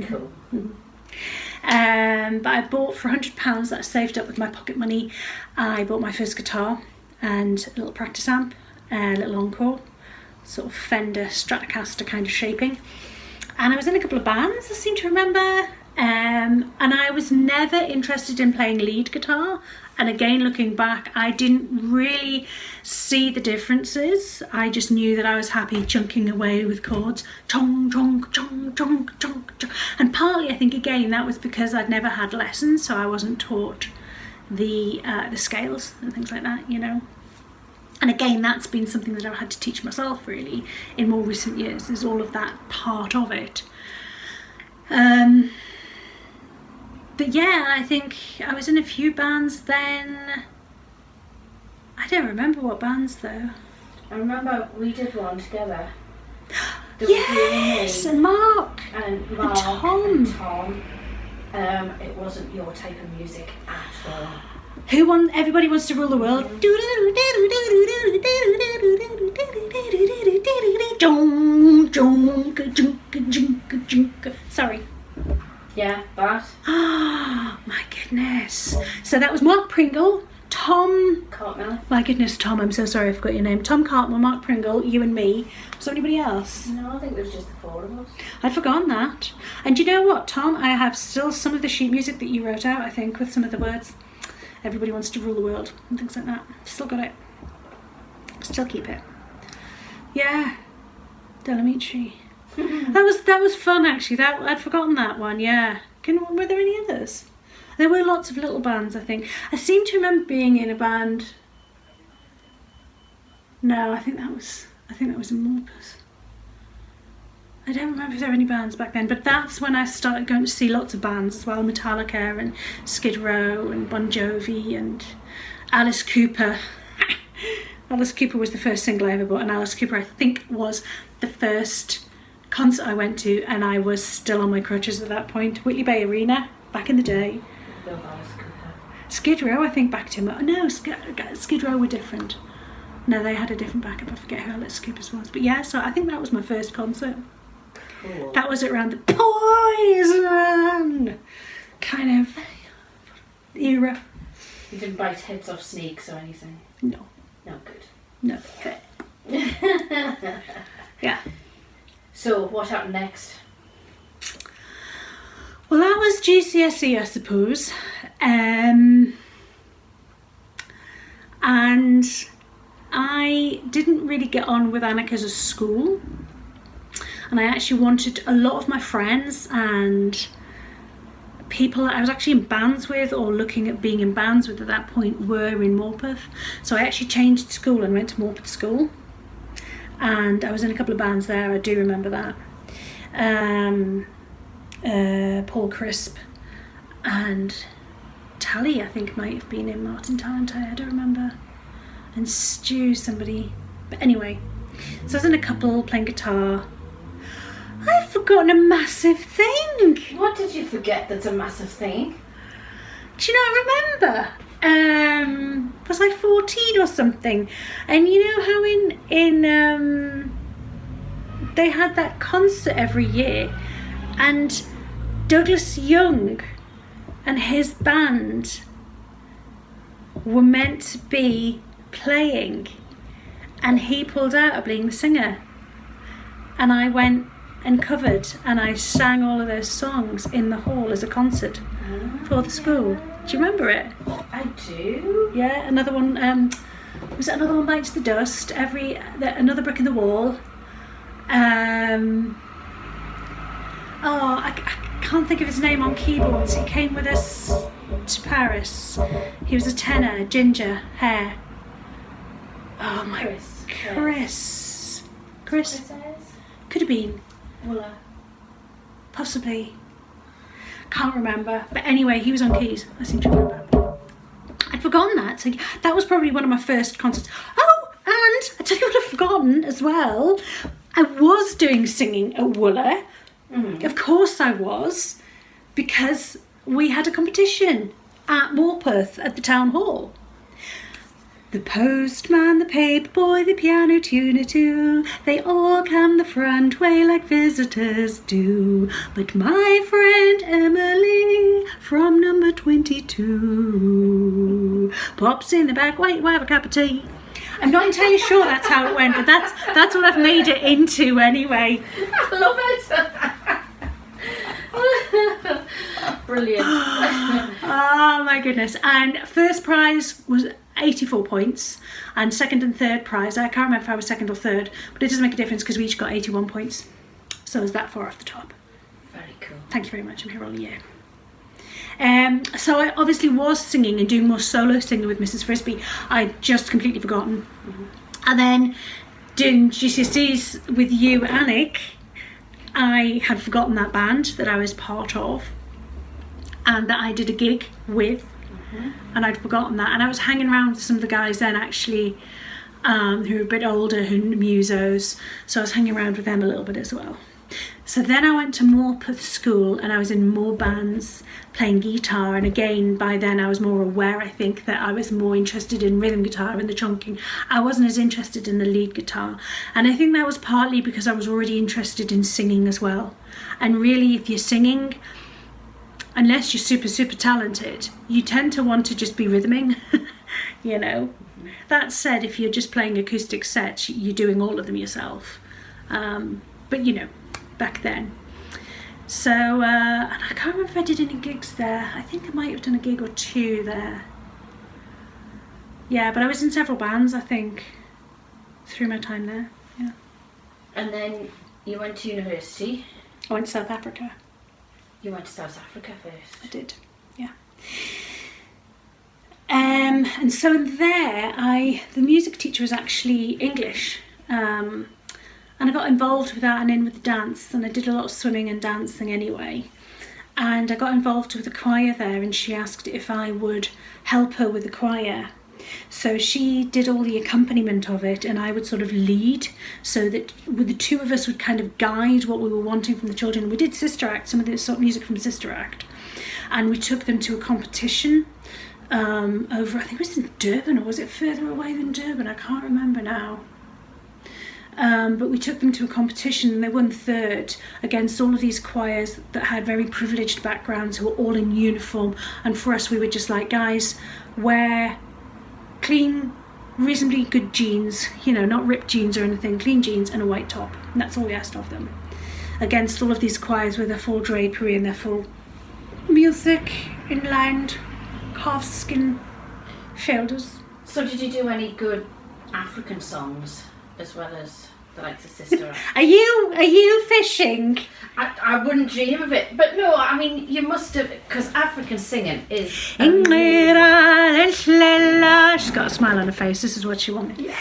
Cool. But I bought for £100 that I saved up with my pocket money. I bought my first guitar and a little practice amp, a little Encore, sort of Fender Stratocaster kind of shaping. And I was in a couple of bands, I seem to remember. And I was never interested in playing lead guitar. And again, looking back, I didn't really see the differences. I just knew that I was happy chunking away with chords. Chong, chong, chong, chong, chong, chong. And partly, I think, again, that was because I'd never had lessons, so I wasn't taught the scales and things like that, you know. And again, that's been something that I've had to teach myself, really, in more recent years, is all of that part of it. But yeah, I think I was in a few bands then. I don't remember what bands though. I remember we did one together. Yes, and Mark. And Tom. It wasn't your type of music at all. Who won? Everybody Wants to Rule the World. Sorry. Yeah, that. Oh my goodness. So that was Mark Pringle, Tom Cartmel. My goodness, Tom, I'm so sorry I forgot your name. Tom Cartmel, Mark Pringle, you and me. Was there anybody else? No, I think there was just the four of us. I'd forgotten that. And you know what, Tom? I have still some of the sheet music that you wrote out, I think, with some of the words. Everybody Wants to Rule the World and things like that. Still got it. Still keep it. Yeah. Delamitri. That was fun actually. I'd forgotten that one. Yeah. Were there any others? There were lots of little bands. I think I seem to remember being in a band. No, I think that was in Morpeth. I don't remember if there were any bands back then, but that's when I started going to see lots of bands as well. Metallica and Skid Row and Bon Jovi and Alice Cooper. Alice Cooper was the first single I ever bought, and Alice Cooper, I think, was the first concert I went to, and I was still on my crutches at that point. Whitley Bay Arena, back in the day. Love Alice Cooper. Skid Row, I think, backed him up. No, Skid Row were different. No, they had a different backup. I forget who Alice Cooper's was. But yeah, so I think that was my first concert. Cool. That was around the Poison kind of era. You didn't bite heads off snakes or anything? No. No, good. No. Yeah. So, what happened next? Well, that was GCSE, I suppose. And I didn't really get on with Annika as a school. And I actually wanted a lot of my friends and people that I was actually in bands with or looking at being in bands with at that point were in Morpeth. So I actually changed school and went to Morpeth School. And I was in a couple of bands there, I do remember that. Paul Crisp, and Tally, I think, might have been in Martin Talentire, I don't remember, and Stu somebody, but anyway, so I was in a couple playing guitar. I've forgotten a massive thing. What did you forget that's a massive thing? Do you not remember? Was I 14 or something? And you know how in they had that concert every year, and Douglas Young and his band were meant to be playing, and he pulled out of being the singer, and I went and covered, and I sang all of those songs in the hall as a concert for the school. Do you remember it? I do. Yeah, another one. Was it another one bites the dust? Another brick in the wall. I can't think of his name on keyboards. He came with us to Paris. He was a tenor, ginger hair. Oh my, Chris. Could have been. Wooler. Possibly. Can't remember. But anyway, he was on keys. I seem to remember. I'd forgotten that. So that was probably one of my first concerts. Oh, and I tell you what I've forgotten as well. I was doing singing at Wooler. Mm-hmm. Of course I was. Because we had a competition at Morpeth at the town hall. The postman, the paper boy, the piano tuner too, they all come the front way like visitors do. But my friend Emily from number 22 pops in the back, wait, we'll have a cup of tea. I'm not entirely sure that's how it went, but that's what I've made it into anyway. I love it. Brilliant. Oh my goodness. And first prize was 84 points, and second and third prize, I can't remember if I was second or third, but it doesn't make a difference because we each got 81 points, so I was that far off the top. Very cool. Thank you very much. I'm here all year. So I obviously was singing and doing more solo singing with Mrs. Frisbee. I'd just completely forgotten. Mm-hmm. And then doing GCSEs with you, Anik, I had forgotten that band that I was part of and that I did a gig with. And I'd forgotten that, and I was hanging around with some of the guys then actually who were a bit older, who were musos, so I was hanging around with them a little bit as well. So then I went to Morpeth School and I was in more bands playing guitar, and again by then I was more aware, I think, that I was more interested in rhythm guitar and the chunking. I wasn't as interested in the lead guitar, and I think that was partly because I was already interested in singing as well. And really, if you're singing, unless you're super, super talented, you tend to want to just be rhythming, you know. Mm-hmm. That said, if you're just playing acoustic sets, you're doing all of them yourself. But, you know, back then. So, and I can't remember if I did any gigs there. I think I might have done a gig or two there. Yeah, but I was in several bands, I think, through my time there, yeah. And then you went to university. I went to South Africa. You went to South Africa first. I did, yeah. And so there, the music teacher was actually English, and I got involved with that and in with the dance, and I did a lot of swimming and dancing anyway. And I got involved with the choir there, and she asked if I would help her with the choir. So she did all the accompaniment of it, and I would sort of lead, so that the two of us would kind of guide what we were wanting from the children. We did Sister Act, some of the sort of music from Sister Act, and we took them to a competition over, I think it was in Durban, or was it further away than Durban? I can't remember now. But we took them to a competition and they won third against all of these choirs that had very privileged backgrounds, who were all in uniform. And for us, we were just like, guys, wear clean, reasonably good jeans, you know, not ripped jeans or anything, clean jeans and a white top. And that's all we asked of them. Against all of these choirs with their full drapery and their full music inlined calfskin shoulders. So did you do any good African songs as well as the likes of Sister Act? Are you fishing? I wouldn't dream of it, but no, I mean, you must have, because African singing is She's got a smile on her face. This is what she wanted. Yeah.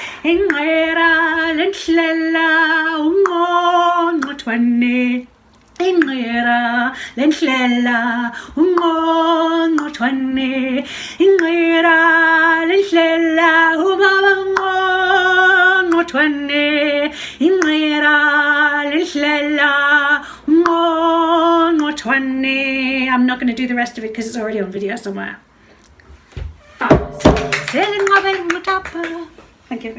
Inqira lenhlela ungqongqothwane inqira lenhlela ubaba ungqongqothwane inqira lenhlela ungqongqothwane. I'm not going to do the rest of it because it's already on video somewhere. Thank you.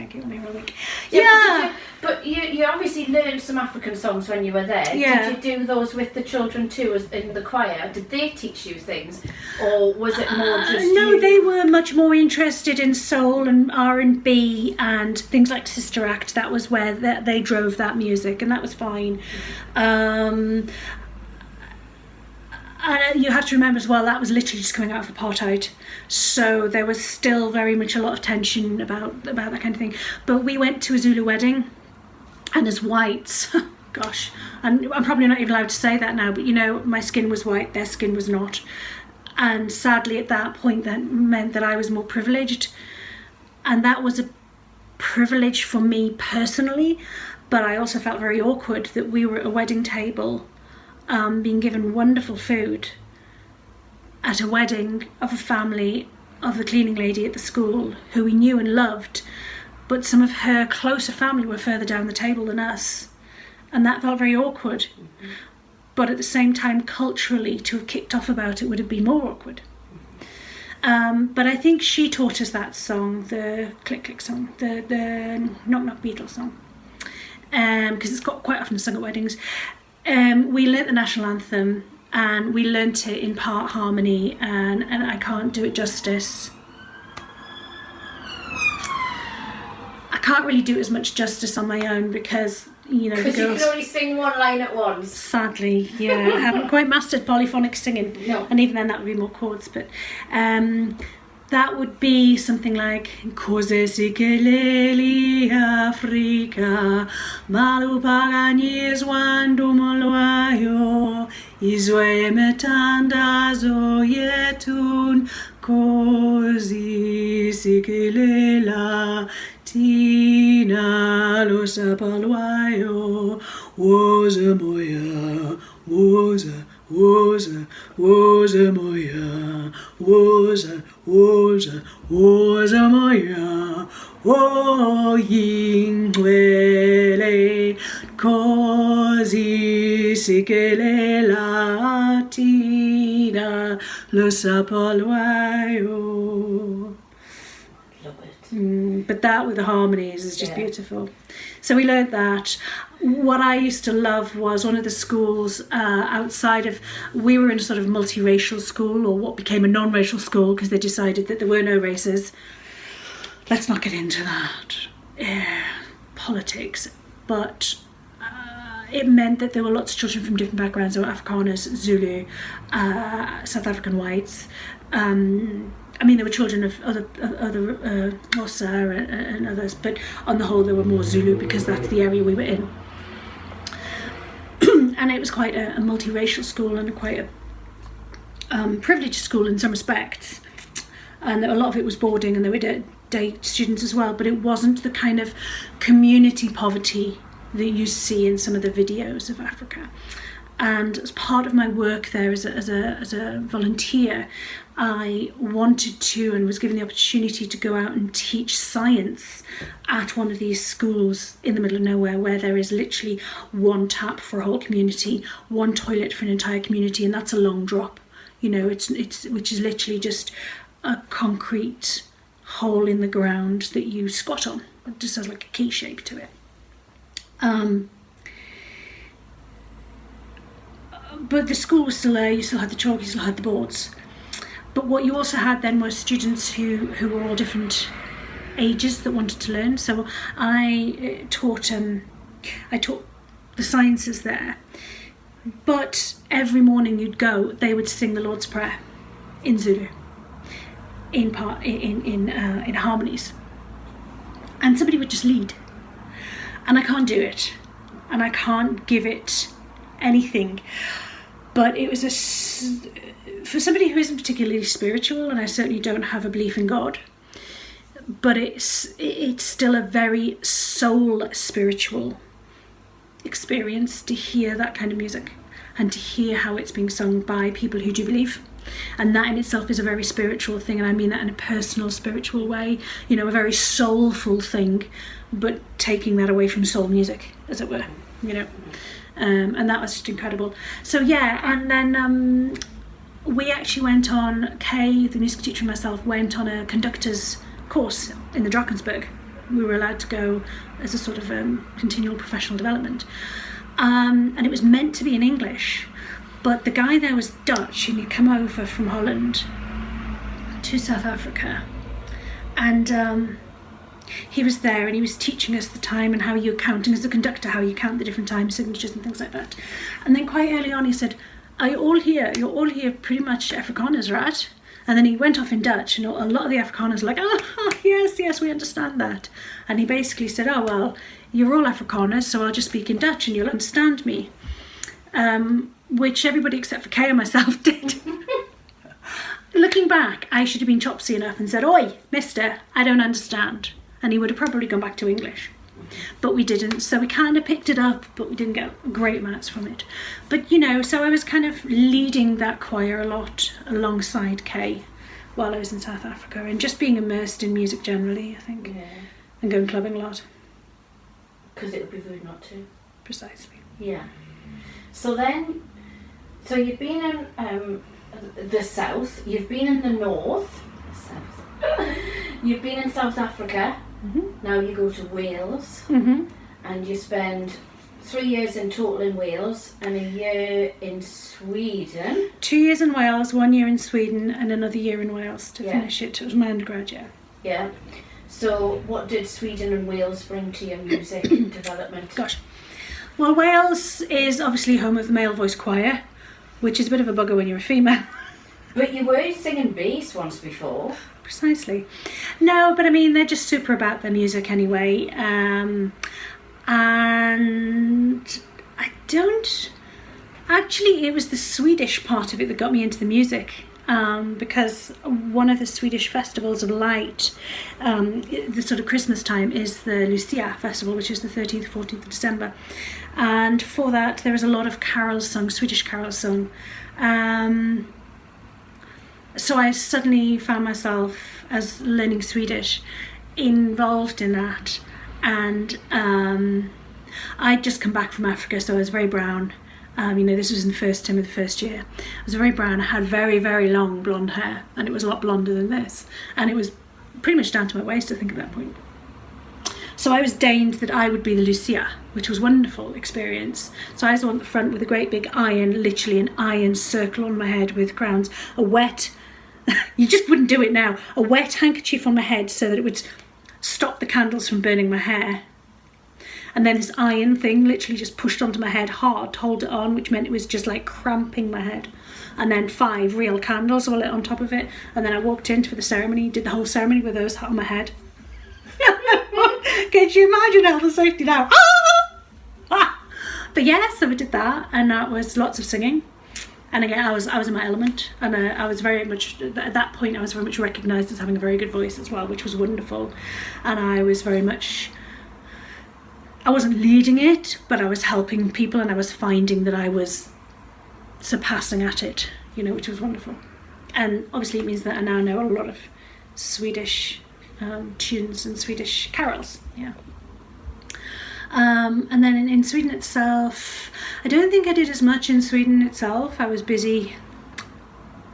Yeah. But you obviously learned some African songs when you were there. Yeah. Did you do those with the children too, as in the choir? Did they teach you things, or was it more just no, you? they were much more interested in soul and R&B and things like Sister Act. That was where they drove that music, and that was fine. And you have to remember as well, that was literally just coming out of apartheid. So there was still very much a lot of tension about that kind of thing. But we went to a Zulu wedding, and as whites, gosh, and I'm probably not even allowed to say that now, but you know, my skin was white, their skin was not. And sadly at that point that meant that I was more privileged. And that was a privilege for me personally, but I also felt very awkward that we were at a wedding table being given wonderful food at a wedding of a family of the cleaning lady at the school who we knew and loved, but some of her closer family were further down the table than us, and that felt very awkward. But at the same time, culturally, to have kicked off about it would have been more awkward. But I think she taught us that song, the Click Click song, the Knock Knock Beatles song, because it's got quite often sung at weddings. We learnt the national anthem, and we learnt it in part harmony, and I can't do it justice. I can't really do as much justice on my own because, you know, the girls... you can only sing one line at once. Sadly, yeah. I haven't quite mastered polyphonic singing. No. And even then that would be more chords, but... that would be something like Cose sikeleli Africa malupaganyis wandumolwayo izwe metandazo yetun Kosi sikelela tina losapalwayo woza moya woza moya woza moya o yingcwele Kosi sikelela tina losapalwayo. But that with the harmonies is just beautiful. So we learned that. What I used to love was one of the schools outside of, we were in a sort of multiracial school, or what became a non-racial school because they decided that there were no races. Let's not get into that. Politics. But it meant that there were lots of children from different backgrounds. There were Afrikaners, Zulu, South African whites. I mean, there were children of other Xhosa and others, but on the whole there were more Zulu because that's the area we were in. And it was quite a multiracial school and quite a privileged school in some respects. And a lot of it was boarding, and there were day students as well, but it wasn't the kind of community poverty that you see in some of the videos of Africa. And as part of my work there as a volunteer, I wanted to and was given the opportunity to go out and teach science at one of these schools in the middle of nowhere, where there is literally one tap for a whole community, one toilet for an entire community, and that's a long drop. You know, it's which is literally just a concrete hole in the ground that you squat on. It just has like a key shape to it. But the school was still there. You still had the chalk, you still had the boards. But what you also had then were students who were all different ages that wanted to learn. So I taught the sciences there. But every morning you'd go, they would sing the Lord's Prayer in Zulu, in harmonies, and somebody would just lead. And I can't do it, and I can't give it anything. But it was for somebody who isn't particularly spiritual, and I certainly don't have a belief in God, but it's still a very soul spiritual experience to hear that kind of music. and to hear how it's being sung by people who do believe. And that in itself is a very spiritual thing, and I mean that in a personal spiritual way, you know, a very soulful thing, but taking that away from soul music, as it were, you know. And that was just incredible. So yeah, and then we actually went on, Kay, the music teacher and myself, went on a conductor's course in the Drakensberg. We were allowed to go as a sort of continual professional development. And it was meant to be in English, but the guy there was Dutch, and he'd come over from Holland to South Africa, and he was there and he was teaching us the time and how you count, and as a conductor how you count the different time signatures and things like that. And then quite early on he said, "Are you all here? You're all here pretty much Afrikaners, right?" And then he went off in Dutch, and a lot of the Afrikaners were like, "Oh, yes, we understand that." And he basically said, "Oh, well, you're all Afrikaners, so I'll just speak in Dutch and you'll understand me." Which everybody except for Kay and myself did. Looking back, I should have been chopsy enough and said, "Oi, mister, I don't understand." And he would have probably gone back to English. But we didn't, so we kind of picked it up, but we didn't get great amounts from it. But, you know, so I was kind of leading that choir a lot alongside Kay while I was in South Africa, and just being immersed in music generally, I think, and going clubbing a lot. Because it would be rude not to. Precisely. Yeah. So you've been in the south, you've been in the north, you've been in South Africa, now you go to Wales, and you spend 3 years in total in Wales and a year in Sweden. 2 years in Wales, 1 year in Sweden, and another year in Wales to finish it. It was my undergrad, Yeah. So what did Sweden and Wales bring to your music development? Gosh. Well, Wales is obviously home of the male voice choir, which is a bit of a bugger when you're a female. But you were singing bass once before. Precisely. No, but I mean, they're just super about their music anyway. And I don't... Actually, it was the Swedish part of it that got me into the music. Because one of the Swedish festivals of light, the sort of Christmas time, is the Lucia festival, which is the 13th, 14th of December. And for that, there is a lot of carols sung, Swedish carols sung. So I suddenly found myself, as learning Swedish, involved in that. And I'd just come back from Africa, so I was very brown. You know, this was in the first term of the first year. I was very brown. I had very, very long blonde hair, and it was a lot blonder than this. And it was pretty much down to my waist, I think, at that point. So I was deigned that I would be the Lucia, which was a wonderful experience. So I was on the front with a great big iron, literally an iron circle on my head with crowns, a wet, you just wouldn't do it now, a wet handkerchief on my head so that it would stop the candles from burning my hair. And then this iron thing literally just pushed onto my head hard to hold it on, which meant it was just like cramping my head. And then 5 real candles were lit on top of it. And then I walked in for the ceremony, did the whole ceremony with those on my head. Can you imagine health and safety now? But yeah, so we did that, and that was lots of singing. And again, I was in my element, and I was very much, at that point, I was very much recognised as having a very good voice as well, which was wonderful. And I was very much, I wasn't leading it, but I was helping people, and I was finding that I was surpassing at it, you know, which was wonderful. And obviously it means that I now know a lot of Swedish tunes and Swedish carols, yeah. And then in Sweden itself, I don't think I did as much in Sweden itself. I was busy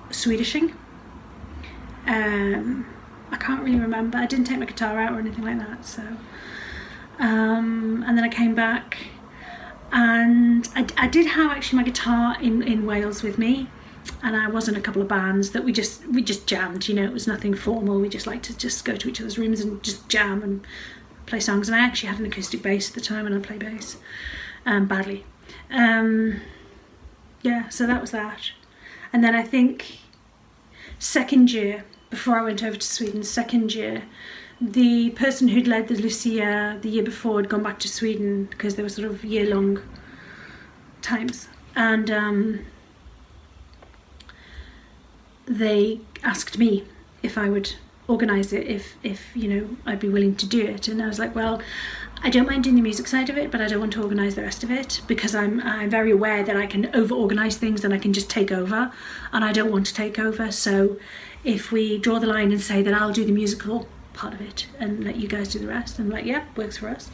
Swedishing. I can't really remember. I didn't take my guitar out or anything like that. So, and then I came back, and I did have actually my guitar in Wales with me, and I was in a couple of bands that we just jammed. You know, it was nothing formal. We just liked to just go to each other's rooms and just jam and play songs. And I actually had an acoustic bass at the time, and I play bass badly. Yeah, so that was that. And then I think second year, before I went over to Sweden, second year, the person who'd led the Lucia the year before had gone back to Sweden because they were sort of year-long times. And they asked me if I would organise it, if you know, I'd be willing to do it. And I was like, well, I don't mind doing the music side of it, but I don't want to organise the rest of it, because I'm very aware that I can over-organise things and I can just take over, and I don't want to take over. So if we draw the line and say that I'll do the musical part of it and let you guys do the rest, I'm like, yeah, works for us.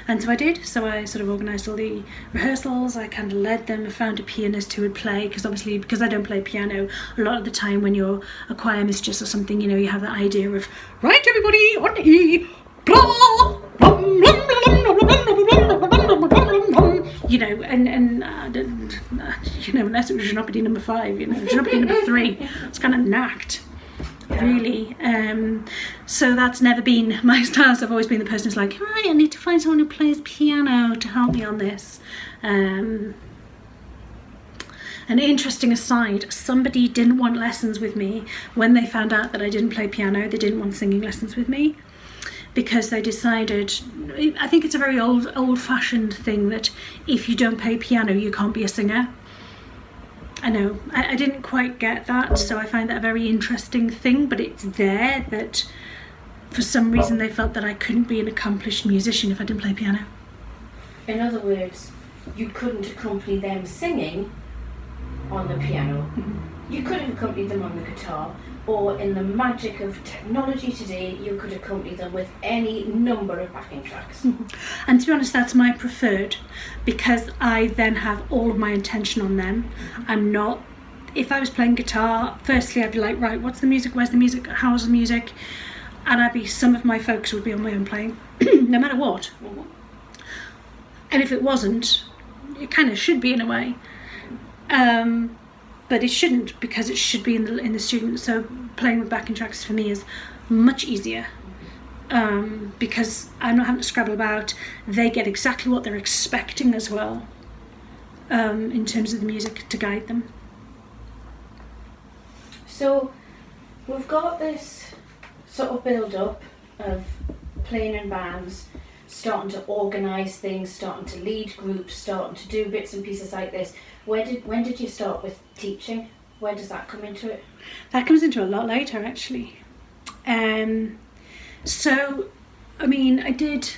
And so I did. So I sort of organised all the rehearsals, I kind of led them, I found a pianist who would play, because obviously, because I don't play piano, a lot of the time when you're a choir mistress or something, you know, you have that idea of, right everybody, on E, blah, you know, and you know, unless it was Jeopardy number 5, you know, Jeopardy number 3, it's kind of knacked. Really, so that's never been my style. So I've always been the person who's like, right, I need to find someone who plays piano to help me on this. An interesting aside, somebody didn't want lessons with me when they found out that I didn't play piano. They didn't want singing lessons with me, because they decided, I think it's a very old-fashioned thing, that if you don't play piano you can't be a singer. I know, I didn't quite get that, so I find that a very interesting thing, but it's there, that for some reason they felt that I couldn't be an accomplished musician if I didn't play piano. In other words, you couldn't accompany them singing on the piano. You could have accompanied them on the guitar, or in the magic of technology today, you could accompany them with any number of backing tracks. And to be honest, that's my preferred, because I then have all of my attention on them. I'm not, if I was playing guitar, firstly I'd be like, right, what's the music, where's the music, how's the music? And some of my focus would be on my own playing, no matter what. And if it wasn't, it kind of should be in a way. But it shouldn't, because it should be in the student. So playing with backing tracks for me is much easier, because I'm not having to scrabble about. They get exactly what they're expecting as well, in terms of the music to guide them. So we've got this sort of build-up of playing in bands, starting to organise things, starting to lead groups, starting to do bits and pieces like this. When did you start with teaching? Where does that come into it? That comes into a lot later, actually. So, I mean, I think,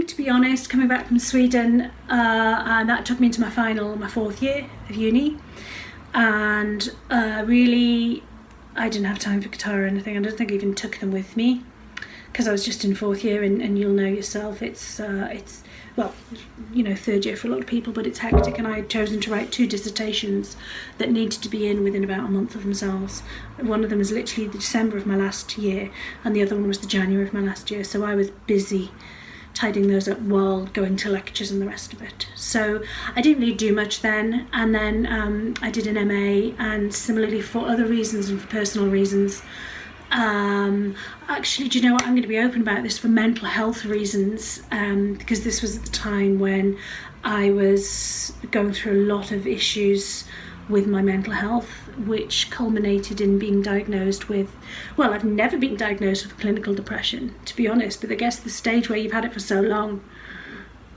to be honest, coming back from Sweden, and that took me into my 4th year of uni, and really, I didn't have time for guitar or anything. I don't think I even took them with me, because I was just in 4th year, and you'll know yourself, it's well, you know, 3rd year for a lot of people, but it's hectic, and I had chosen to write 2 dissertations that needed to be in within about a month of themselves. One of them was literally the December of my last year, and the other one was the January of my last year, so I was busy tidying those up while going to lectures and the rest of it. So I didn't really do much then, and then I did an MA, and similarly for other reasons and for personal reasons, actually, do you know what, I'm going to be open about this, for mental health reasons, because this was at the time when I was going through a lot of issues with my mental health, which culminated in being diagnosed with, well, I've never been diagnosed with clinical depression, to be honest, but I guess the stage where you've had it for so long,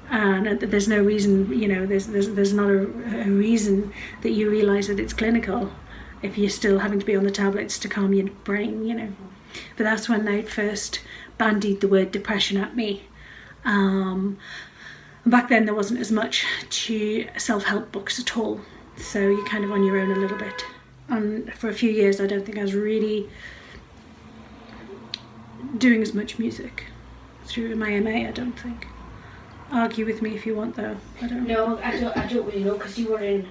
and there's no reason, you know, there's not a reason that you realise that it's clinical if you're still having to be on the tablets to calm your brain, you know. But that's when they first bandied the word depression at me. Back then there wasn't as much to self-help books at all, so you're kind of on your own a little bit. And for a few years I don't think I was really doing as much music through my MA, I don't think. Argue with me if you want, though. I don't know. No, I don't really know, because you were in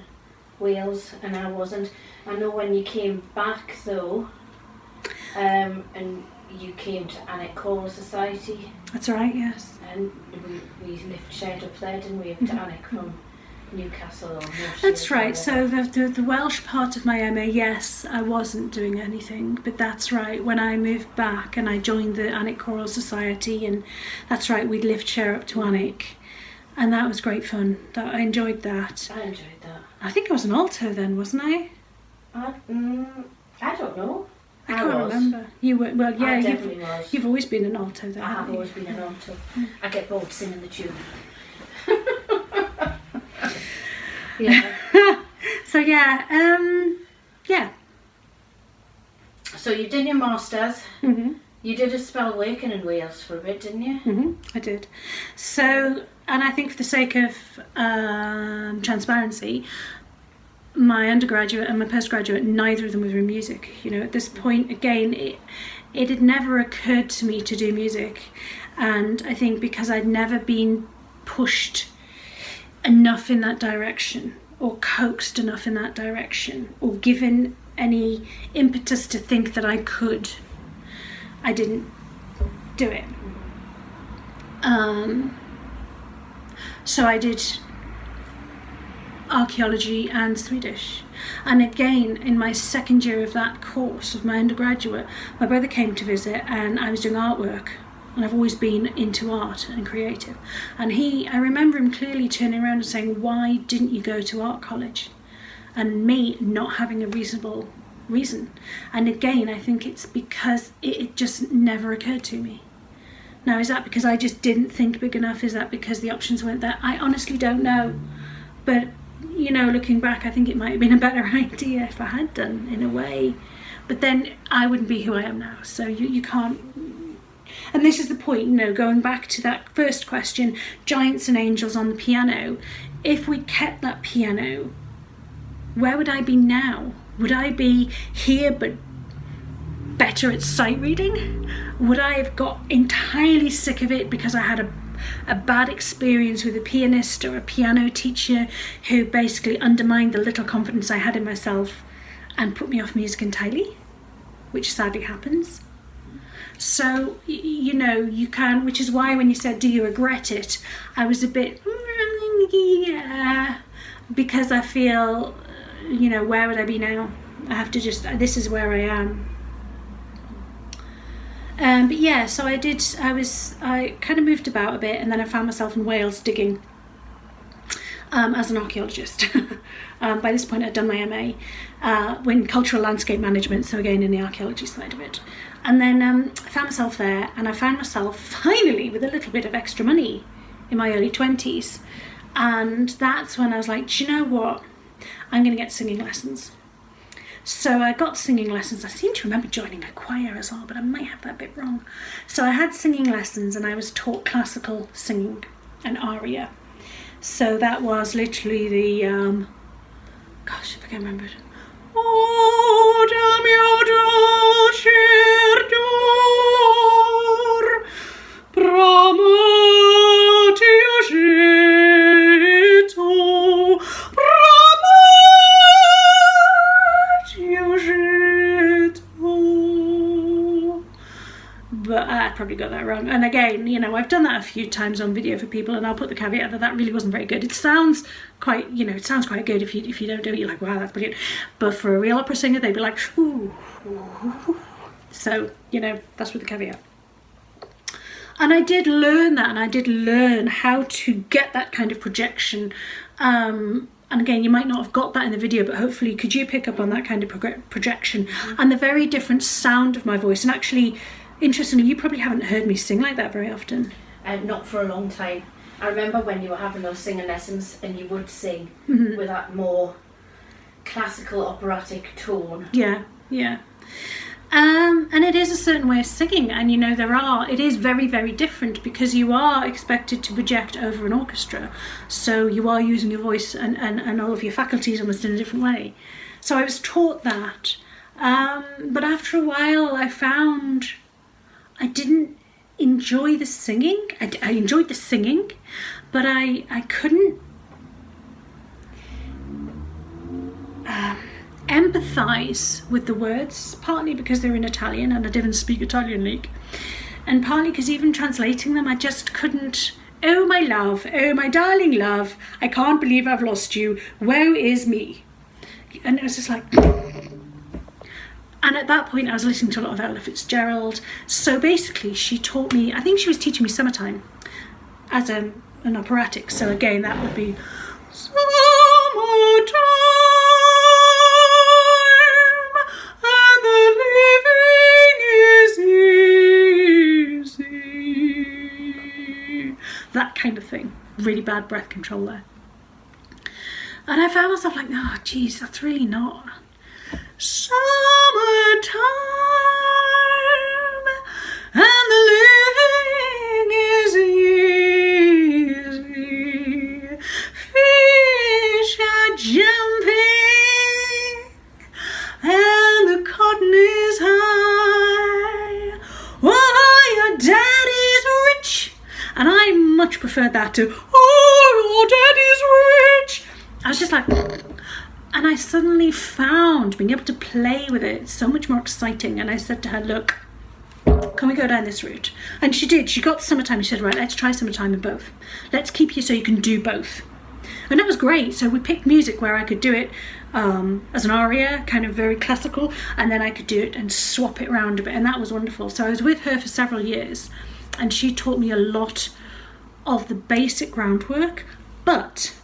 Wales and I wasn't. I know when you came back though, and you came to Anik Choral Society. That's right, yes. And we shared up there, didn't we, up to Anik from Newcastle or North. That's right. So the Welsh part of my MA, yes, I wasn't doing anything, but that's right. When I moved back and I joined the Anik Choral Society, and that's right, we'd lift share up to Anik, and that was great fun. I enjoyed that. I enjoyed that. I think I was an alto then, wasn't I? I don't know. I can't remember. You were, well, yeah, I definitely was. You've always been an alto then. I have always been an alto. I get bored singing the tune. Yeah. So yeah. So you did your masters. Mm-hmm. You did a spell working in Wales for a bit, didn't you? I did. So, and I think for the sake of transparency, my undergraduate and my postgraduate, neither of them were in music. You know, at this point, again, it had never occurred to me to do music. And I think because I'd never been pushed enough in that direction, or coaxed enough in that direction, or given any impetus to think that I could, I didn't do it. So I did archaeology and Swedish. And again, in my second year of that course of my undergraduate, my brother came to visit and I was doing artwork. And I've always been into art and creative. And I remember him clearly turning around and saying, why didn't you go to art college? And me not having a reasonable reason. And again, I think it's because it just never occurred to me. Now, is that because I just didn't think big enough? Is that because the options weren't there? I honestly don't know. But, you know, looking back, I think it might have been a better idea if I had done, in a way. But then I wouldn't be who I am now. So you can't... And this is the point, you know, going back to that first question, giants and angels on the piano. If we kept that piano, where would I be now? Would I be here but better at sight reading? Would I have got entirely sick of it because I had a bad experience with a pianist or a piano teacher who basically undermined the little confidence I had in myself and put me off music entirely, which sadly happens? So, you know, you can, which is why when you said, do you regret it? I was a bit, yeah, because I feel, you know, where would I be now? I have to this is where I am. But yeah, so I kind of moved about a bit, and then I found myself in Wales digging as an archaeologist. By this point I'd done my MA in cultural landscape management, so again in the archaeology side of it. And then I found myself there, and I found myself finally with a little bit of extra money in my early 20s. And that's when I was like, do you know what? I'm going to get singing lessons. So I got singing lessons. I seem to remember joining a choir as well, but I might have that bit wrong. So I had singing lessons, and I was taught classical singing, an aria. So that was literally the, gosh, if I can remember it. Oh, del mio dolce ardor, pramatio jeto, but I probably got that wrong. And again, you know, I've done that a few times on video for people, and I'll put the caveat that that really wasn't very good. It sounds quite, you know, it sounds quite good if you don't do it. You're like, wow, that's brilliant. But for a real opera singer, they'd be like, ooh. So, you know, that's with the caveat. And I did learn that, and I did learn how to get that kind of projection. And again, you might not have got that in the video, but hopefully could you pick up on that kind of projection and the very different sound of my voice. And actually, interestingly, you probably haven't heard me sing like that very often. Not for a long time. I remember when you were having those singing lessons and you would sing with that more classical operatic tone. Yeah, yeah. And it is a certain way of singing, and you know, it is very, very different because you are expected to project over an orchestra. So you are using your voice and all of your faculties almost in a different way. So I was taught that. But after a while, I found I didn't enjoy the singing. I enjoyed the singing, but I couldn't empathise with the words, partly because they're in Italian and I didn't speak Italian league, and partly because even translating them I just couldn't. Oh my love, oh my darling love, I can't believe I've lost you, woe is me. And it was just like, and at that point I was listening to a lot of Ella Fitzgerald. So basically she taught me, I think she was teaching me Summertime as an operatic. So again, that would be Summertime and the living is easy. That kind of thing. Really bad breath control there. And I found myself like, oh geez, that's really not. Summertime preferred that to, oh, your daddy's rich. I was just like, and I suddenly found being able to play with it so much more exciting. And I said to her, look, can we go down this route? And she did. She got summertime. She said, right, let's try summertime in both. Let's keep you so you can do both. And that was great. So we picked music where I could do it as an aria, kind of very classical, and then I could do it and swap it around a bit, and that was wonderful. So I was with her for several years, and she taught me a lot of the basic groundwork, but,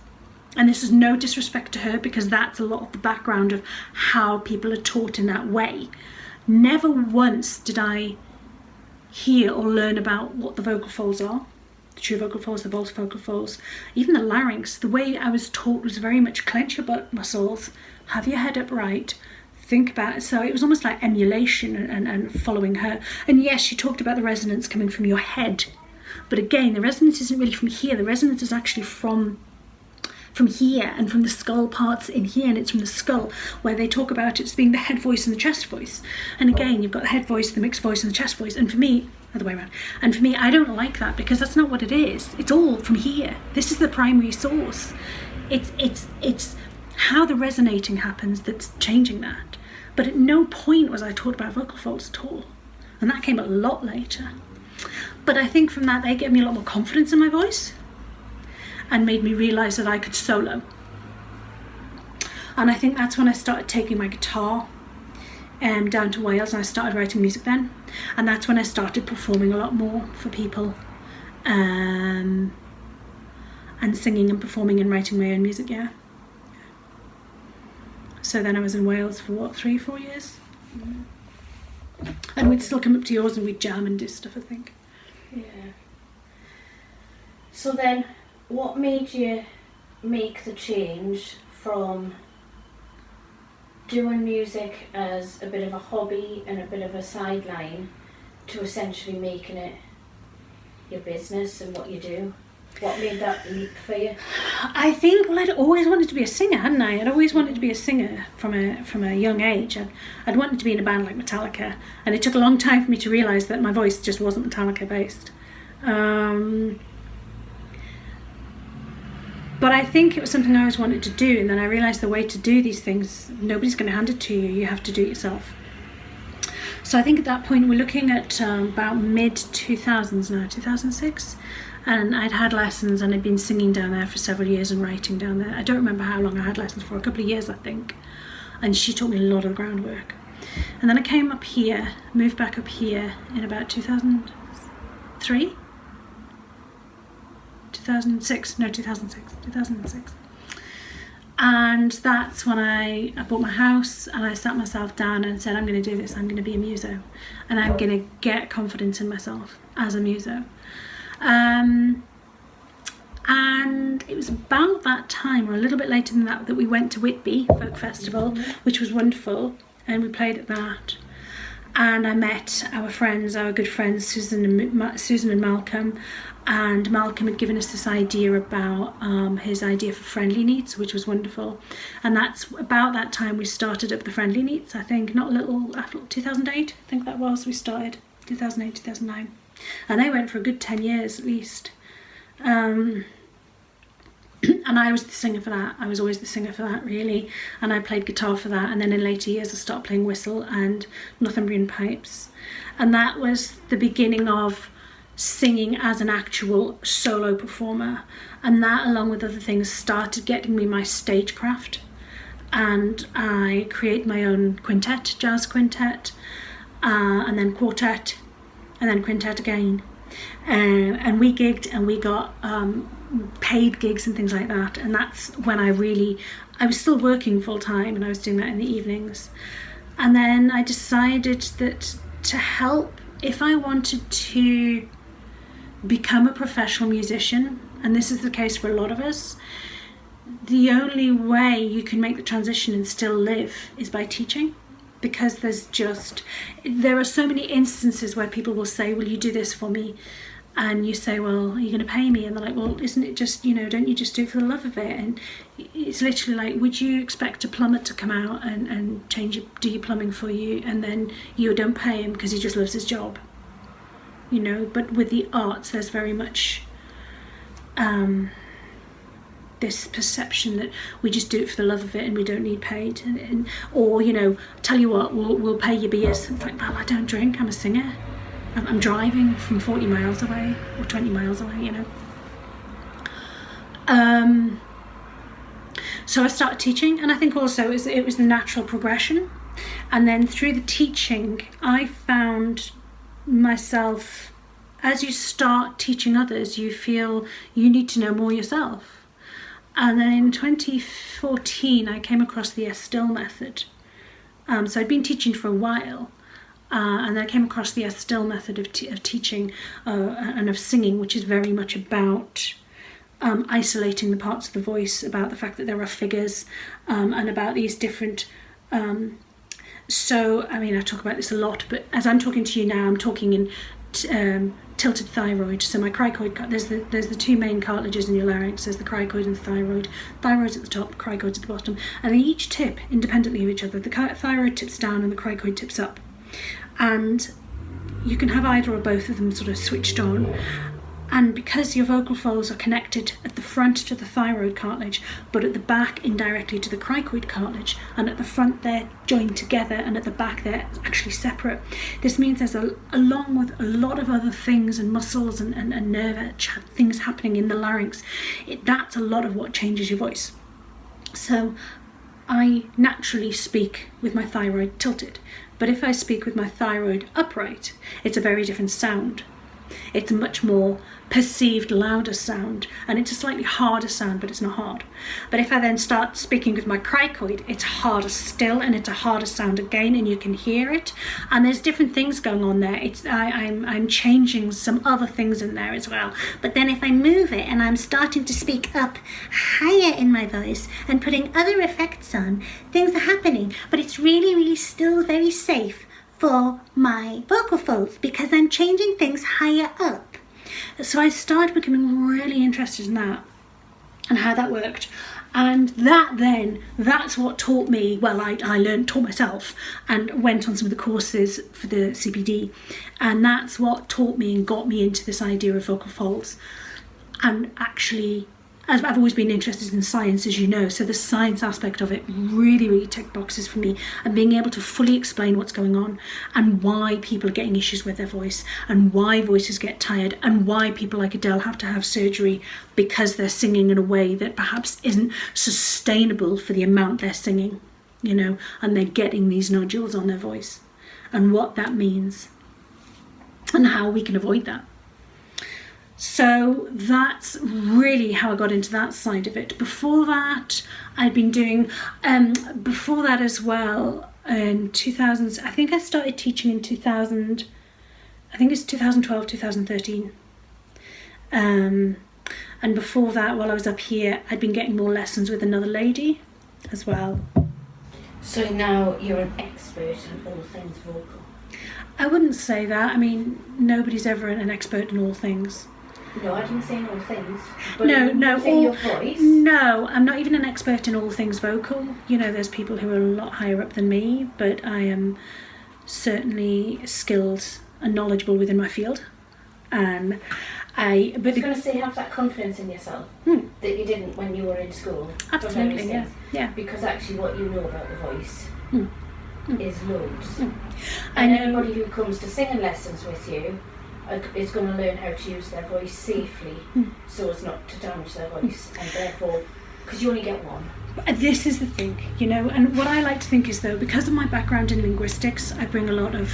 and this is no disrespect to her, because that's a lot of the background of how people are taught in that way. Never once did I hear or learn about what the vocal folds are, the true vocal folds, the false vocal folds, even the larynx. The way I was taught was very much clench your butt muscles, have your head upright, think about it. So it was almost like emulation and following her. And yes, she talked about the resonance coming from your head, but again, the resonance isn't really from here. The resonance is actually from here and from the skull parts in here, and it's from the skull where they talk about it as being the head voice and the chest voice. And again, you've got the head voice, the mixed voice and the chest voice, and for me, other way around. And for me, I don't like that, because that's not what it is. It's all from here. This is the primary source. It's how the resonating happens that's changing that. But at no point was I taught about vocal folds at all. And that came a lot later. But I think from that, they gave me a lot more confidence in my voice and made me realise that I could solo. And I think that's when I started taking my guitar down to Wales, and I started writing music then. And that's when I started performing a lot more for people, and singing and performing and writing my own music, yeah. So then I was in Wales for what, 3-4 years? And we'd still come up to yours and we'd jam and do stuff, I think. Yeah. So then, what made you make the change from doing music as a bit of a hobby and a bit of a sideline to essentially making it your business and what you do? What made that leap for you? I think, well, I'd always wanted to be a singer, hadn't I? I'd always wanted to be a singer from a young age. I'd wanted to be in a band like Metallica, and it took a long time for me to realise that my voice just wasn't Metallica based. But I think it was something I always wanted to do, and then I realised the way to do these things, nobody's going to hand it to you, you have to do it yourself. So I think at that point, we're looking at about mid-2000s now, 2006, and I'd had lessons and I'd been singing down there for several years and writing down there. I don't remember how long I had lessons for, a couple of years I think, and she taught me a lot of the groundwork. And then I came up here, moved back up here in about 2006. And that's when I bought my house, and I sat myself down and said, I'm going to do this, I'm going to be a muso, and I'm going to get confidence in myself as a muso. And it was about that time, or a little bit later than that, that we went to Whitby Folk Festival, which was wonderful, and we played at that. And I met our friends, our good friends, Susan and Malcolm. And Malcolm had given us this idea about his idea for Friendly Neats, which was wonderful. And that's about that time we started up the Friendly Neats, I think, not a little, after 2008, I think that was, we started, 2008, 2009. And they went for a good 10 years at least. And I was the singer for that. I was always the singer for that, really. And I played guitar for that. And then in later years, I started playing whistle and Northumbrian pipes. And that was the beginning of singing as an actual solo performer. And that, along with other things, started getting me my stagecraft. And I create my own quintet, jazz quintet, and then quartet, and then quintet again. And we gigged, and we got paid gigs and things like that. And that's when I was still working full time, and I was doing that in the evenings. And then I decided that to help, if I wanted to become a professional musician, and this is the case for a lot of us, the only way you can make the transition and still live is by teaching. Because there are so many instances where people will say, will you do this for me? And you say, well, are you going to pay me? And they're like, well, isn't it just, don't you just do it for the love of it? And it's literally like, would you expect a plumber to come out and do your plumbing for you, and then you don't pay him because he just loves his job? But with the arts, there's very much this perception that we just do it for the love of it and we don't need paid, or tell you what, we'll pay your beers. It's like, well, I don't drink, I'm a singer, I'm driving from 40 miles away or 20 miles away. So I started teaching, and I think also it was the natural progression, and then through the teaching I found myself, as you start teaching others, you feel you need to know more yourself. And then in 2014, I came across the Still method. So I'd been teaching for a while, and then I came across the Still method of teaching and of singing, which is very much about isolating the parts of the voice, about the fact that there are figures, and about these different... So, I mean, I talk about this a lot, but as I'm talking to you now, I'm talking in tilted thyroid. So my cricoid, there's the two main cartilages in your larynx. There's the cricoid and the thyroid. Thyroid's at the top, cricoid's at the bottom, and they each tip independently of each other. The thyroid tips down and the cricoid tips up, and you can have either or both of them sort of switched on. And because your vocal folds are connected at the front to the thyroid cartilage, but at the back indirectly to the cricoid cartilage, and at the front they're joined together, and at the back they're actually separate. This means there's along with a lot of other things and muscles and nerve things happening in the larynx, that's a lot of what changes your voice. So I naturally speak with my thyroid tilted, but if I speak with my thyroid upright, it's a very different sound. It's a much more perceived louder sound, and it's a slightly harder sound, but it's not hard. But if I then start speaking with my cricoid, it's harder still, and it's a harder sound again, and you can hear it. And there's different things going on there. I'm changing some other things in there as well. But then if I move it and I'm starting to speak up higher in my voice and putting other effects on, things are happening. But it's really, really still very safe for my vocal folds because I'm changing things higher up. So I started becoming really interested in that and how that worked. And that's what taught me, well, I taught myself and went on some of the courses for the CPD. And that's what taught me and got me into this idea of vocal folds. And actually, as I've always been interested in science, as you know, so the science aspect of it really, really ticked boxes for me, and being able to fully explain what's going on and why people are getting issues with their voice and why voices get tired and why people like Adele have to have surgery because they're singing in a way that perhaps isn't sustainable for the amount they're singing, and they're getting these nodules on their voice, and what that means and how we can avoid that. So that's really how I got into that side of it. Before that, I'd been doing, before that as well, in 2000, I think I started teaching in 2000, I think it's 2012, 2013. And before that, while I was up here, I'd been getting more lessons with another lady as well. So now you're an expert in all things vocal? I wouldn't say that. I mean, nobody's ever an expert in all things. No, I didn't say in all things. But No. Your voice? No, I'm not even an expert in all things vocal. There's people who are a lot higher up than me, but I am certainly skilled and knowledgeable within my field. I was going to say, have that confidence in yourself that you didn't when you were in school. Absolutely, yeah. Because actually, what you know about the voice is loads. I And know. anybody who comes to singing lessons with you is going to learn how to use their voice safely so as not to damage their voice, and therefore, because you only get one. This is the thing, and what I like to think is, though, because of my background in linguistics, I bring a lot of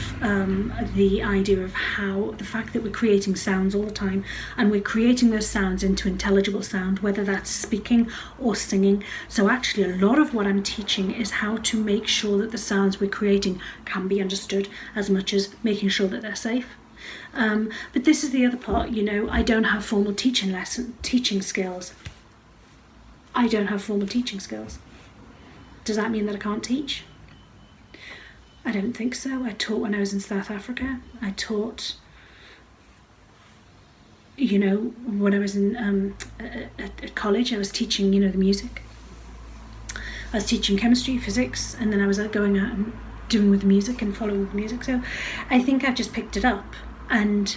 the idea of how the fact that we're creating sounds all the time, and we're creating those sounds into intelligible sound, whether that's speaking or singing. So actually a lot of what I'm teaching is how to make sure that the sounds we're creating can be understood, as much as making sure that they're safe. But this is the other part, I don't have formal teaching skills. I don't have formal teaching skills. Does that mean that I can't teach? I don't think so. I taught when I was in South Africa. I taught, when I was in at college, I was teaching, the music. I was teaching chemistry, physics, and then I was going out and doing with the music and following with the music. So I think I've just picked it up. And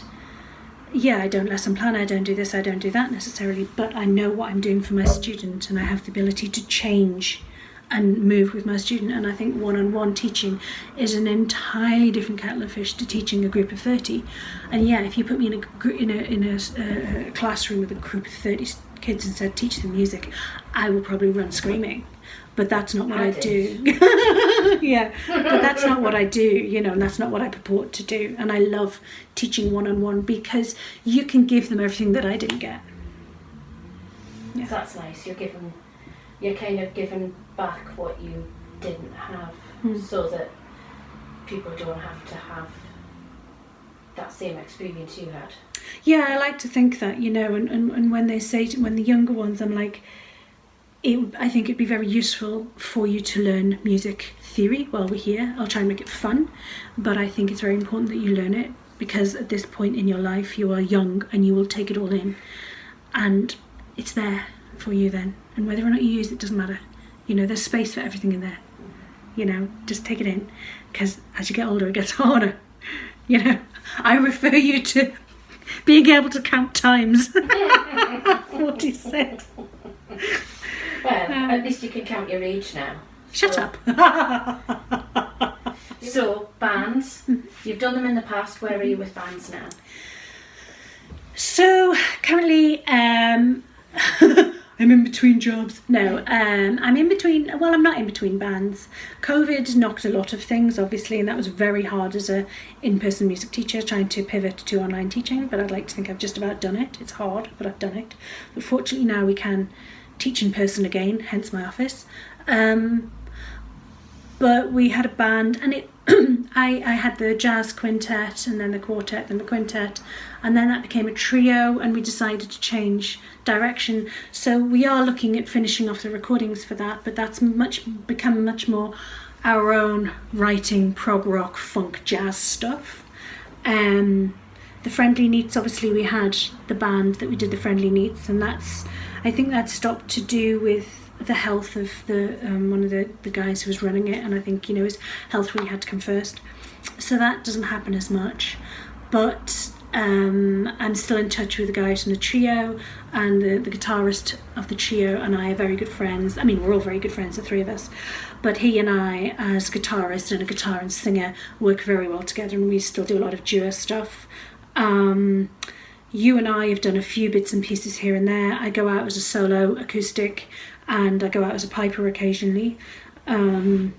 yeah, I don't lesson plan, I don't do this, I don't do that necessarily, but I know what I'm doing for my student, and I have the ability to change and move with my student. And I think one-on-one teaching is an entirely different kettle of fish to teaching a group of 30. And yeah, if you put me in a classroom with a group of 30 kids and said teach them music, I will probably run screaming. But that's not what I do. Yeah, but that's not what I do, you know, and that's not what I purport to do. And I love teaching one-on-one because you can give them everything that I didn't get. Yeah. So that's nice. You're kind of giving back what you didn't have, so that people don't have to have that same experience you had. Yeah, I like to think that, you know, and when they say, when the younger ones, I'm like, I think it'd be very useful for you to learn music theory while we're here. I'll try and make it fun, but I think it's very important that you learn it, because at this point in your life you are young and you will take it all in, and it's there for you then. And whether or not you use it doesn't matter. You know, there's space for everything in there. You know, just take it in, because as you get older it gets harder. You know, I refer you to being able to count times. 46. Well, at least you can count your age now. Shut up. So, bands. You've done them in the past. Where are you with bands now? So, currently, I'm in between jobs. No, I'm in between, well, I'm not in between bands. COVID knocked a lot of things, obviously, and that was very hard as a in-person music teacher, trying to pivot to online teaching, but I'd like to think I've just about done it. It's hard, but I've done it. But fortunately now we can teach in person again, hence my office. But we had a band, and it I had the jazz quintet, and then the quartet, then the quintet, and then that became a trio, and we decided to change direction. So we are looking at finishing off the recordings for that, but that's become much more our own writing, prog rock, funk, jazz stuff. The Friendly Neats, obviously we had the band that we did the Friendly Neats, and I think that stopped to do with the health of the one of the guys who was running it, and I think, you know, his health really had to come first, so that doesn't happen as much. But I'm still in touch with the guys from the trio, and the guitarist of the trio and I are very good friends. I mean, we're all very good friends, the three of us, but he and I, as guitarist and a guitar and singer, work very well together, and we still do a lot of duo stuff. You and I have done a few bits and pieces here and there. I go out as a solo acoustic, and I go out as a piper occasionally. You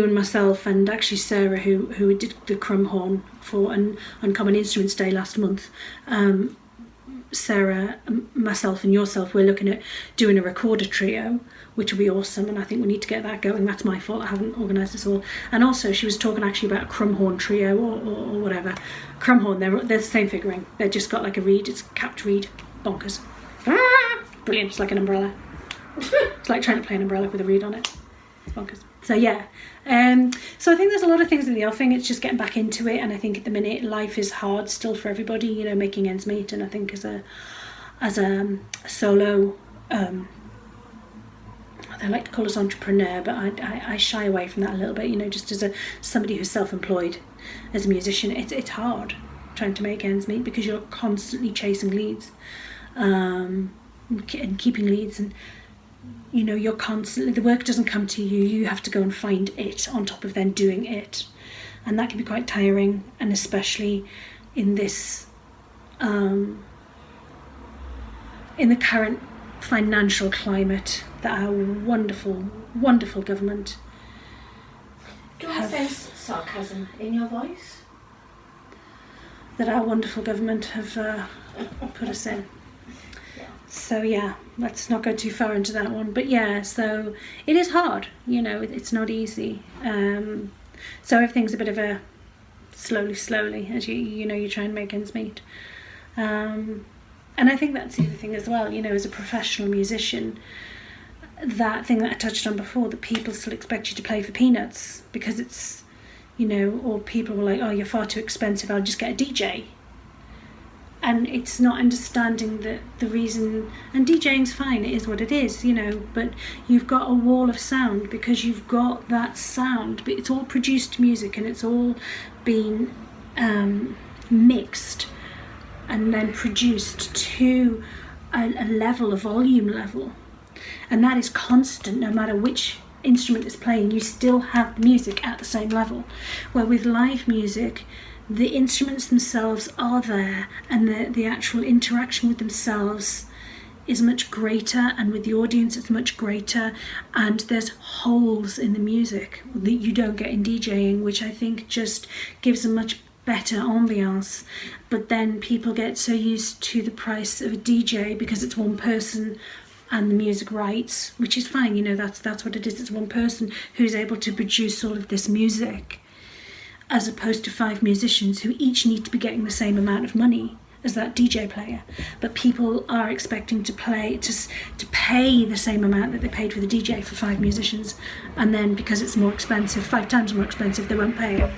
and myself, and actually Sarah, who did the Crumb Horn for an Uncommon Instruments Day last month. Sarah, myself and yourself, we're looking at doing a recorder trio, which will be awesome, and I think we need to get that going. That's my fault, I haven't organised this all. And also she was talking actually about a Crumhorn trio or whatever. Crumhorn, they're the same figuring, they've just got like a reed, it's a capped reed, bonkers. Brilliant, it's like an umbrella. It's like trying to play an umbrella with a reed on it. It's bonkers. So yeah, so I think there's a lot of things in the offing. It's just getting back into it, and I think at the minute life is hard still for everybody, you know, making ends meet. And I think as a solo, they like to call us entrepreneur, but I shy away from that a little bit, you know, just as somebody who's self-employed as a musician. It's hard trying to make ends meet, because you're constantly chasing leads, and keeping leads, and you know, you're constantly, the work doesn't come to you, you have to go and find it on top of then doing it, and that can be quite tiring. And especially in this in the current financial climate that our wonderful government Do I sense sarcasm in your voice? That our wonderful government have put us in. So yeah, let's not go too far into that one. But yeah, so it is hard, you know, it's not easy. So everything's a bit of a slowly as you know, you try and make ends meet. And I think that's the other thing as well, you know, as a professional musician, that thing that I touched on before, that people still expect you to play for peanuts because it's, you know, or people were like, oh, you're far too expensive, I'll just get a DJ. And it's not understanding that the reason, and DJing's fine, it is what it is, you know, but you've got a wall of sound because you've got that sound, but it's all produced music and it's all been mixed and then produced to a level, a volume level. And that is constant, no matter which instrument is playing, you still have the music at the same level. Where with live music, the instruments themselves are there, and the actual interaction with themselves is much greater, and with the audience it's much greater, and there's holes in the music that you don't get in DJing, which I think just gives a much better ambiance. But then people get so used to the price of a DJ because it's one person and the music rights, which is fine, you know, that's what it is. It's one person who's able to produce all of this music, as opposed to 5 musicians who each need to be getting the same amount of money as that DJ player. But people are expecting to pay the same amount that they paid for the DJ for 5 musicians, and then because it's more expensive, 5 times more expensive, they won't pay it.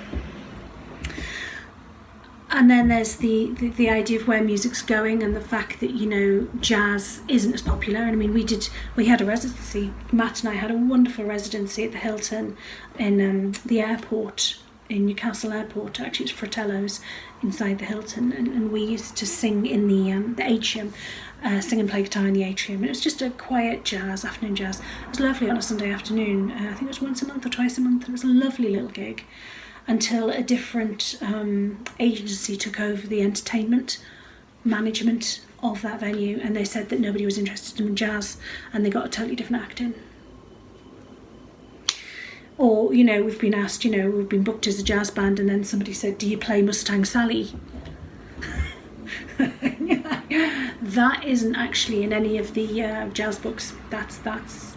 And then there's the idea of where music's going, and the fact that, you know, jazz isn't as popular. And I mean, we had a residency. Matt and I had a wonderful residency at the Hilton in the airport, in Newcastle Airport. Actually, it's Fratello's inside the Hilton, and we used to sing in the atrium, sing and play guitar in the atrium. And it was just a quiet jazz, afternoon jazz. It was lovely on a Sunday afternoon. I think it was once a month or twice a month. It was a lovely little gig, until a different agency took over the entertainment management of that venue, and they said that nobody was interested in jazz, and they got a totally different act in. Or, you know, we've been asked, you know, we've been booked as a jazz band, and then somebody said, do you play Mustang Sally? That isn't actually in any of the jazz books. That's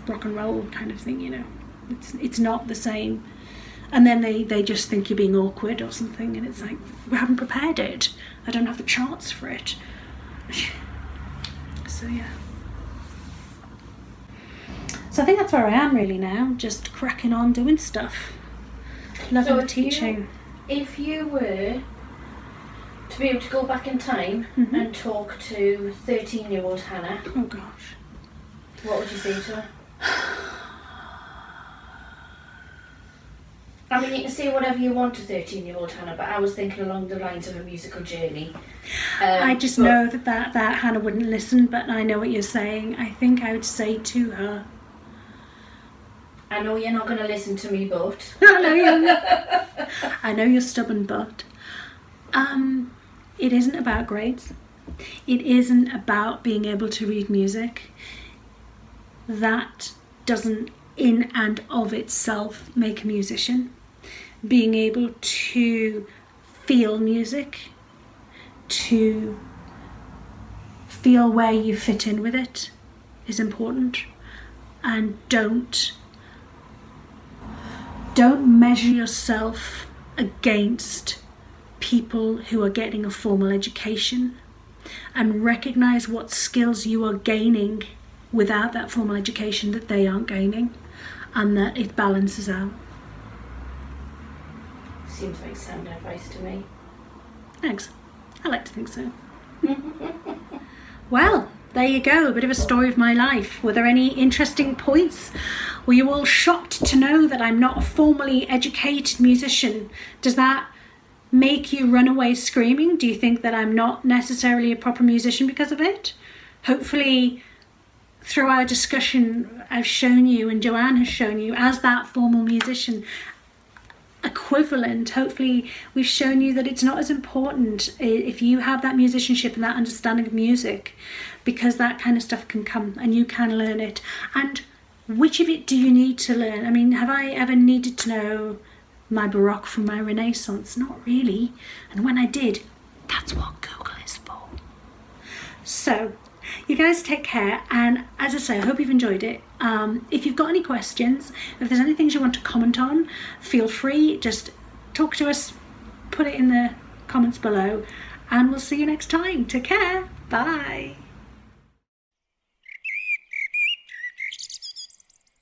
rock and roll kind of thing, you know. It's not the same. And then they just think you're being awkward or something, and it's like, we haven't prepared it. I don't have the charts for it. So yeah. So I think that's where I am really now, just cracking on doing stuff. Loving the teaching. If you were to be able to go back in time and talk to 13-year-old Hannah, oh gosh, what would you say to her? I mean, you can say whatever you want to 13-year-old Hannah, but I was thinking along the lines of a musical journey. I just know that Hannah wouldn't listen, but I know what you're saying. I think I would say to her, I know you're not going to listen to me, but... I know you're stubborn, but... it isn't about grades. It isn't about being able to read music. That doesn't in and of itself make a musician. Being able to feel music, to feel where you fit in with it is important. And don't measure yourself against people who are getting a formal education, and recognize what skills you are gaining without that formal education that they aren't gaining, and that it balances out. Seems like sound advice to me. Thanks. I like to think so. Well, there you go, a bit of a story of my life. Were there any interesting points? Were you all shocked to know that I'm not a formally educated musician? Does that make you run away screaming? Do you think that I'm not necessarily a proper musician because of it? Hopefully, through our discussion, I've shown you, and Joanne has shown you, as that formal musician equivalent, hopefully we've shown you that it's not as important if you have that musicianship and that understanding of music, because that kind of stuff can come and you can learn it. And which of it do you need to learn? I mean, have I ever needed to know my Baroque from my Renaissance? Not really. And when I did, that's what Google is for. So you guys take care, and as I say, I hope you've enjoyed it. If you've got any questions, if there's any things you want to comment on, feel free, just talk to us, put it in the comments below, and we'll see you next time. Take care. Bye.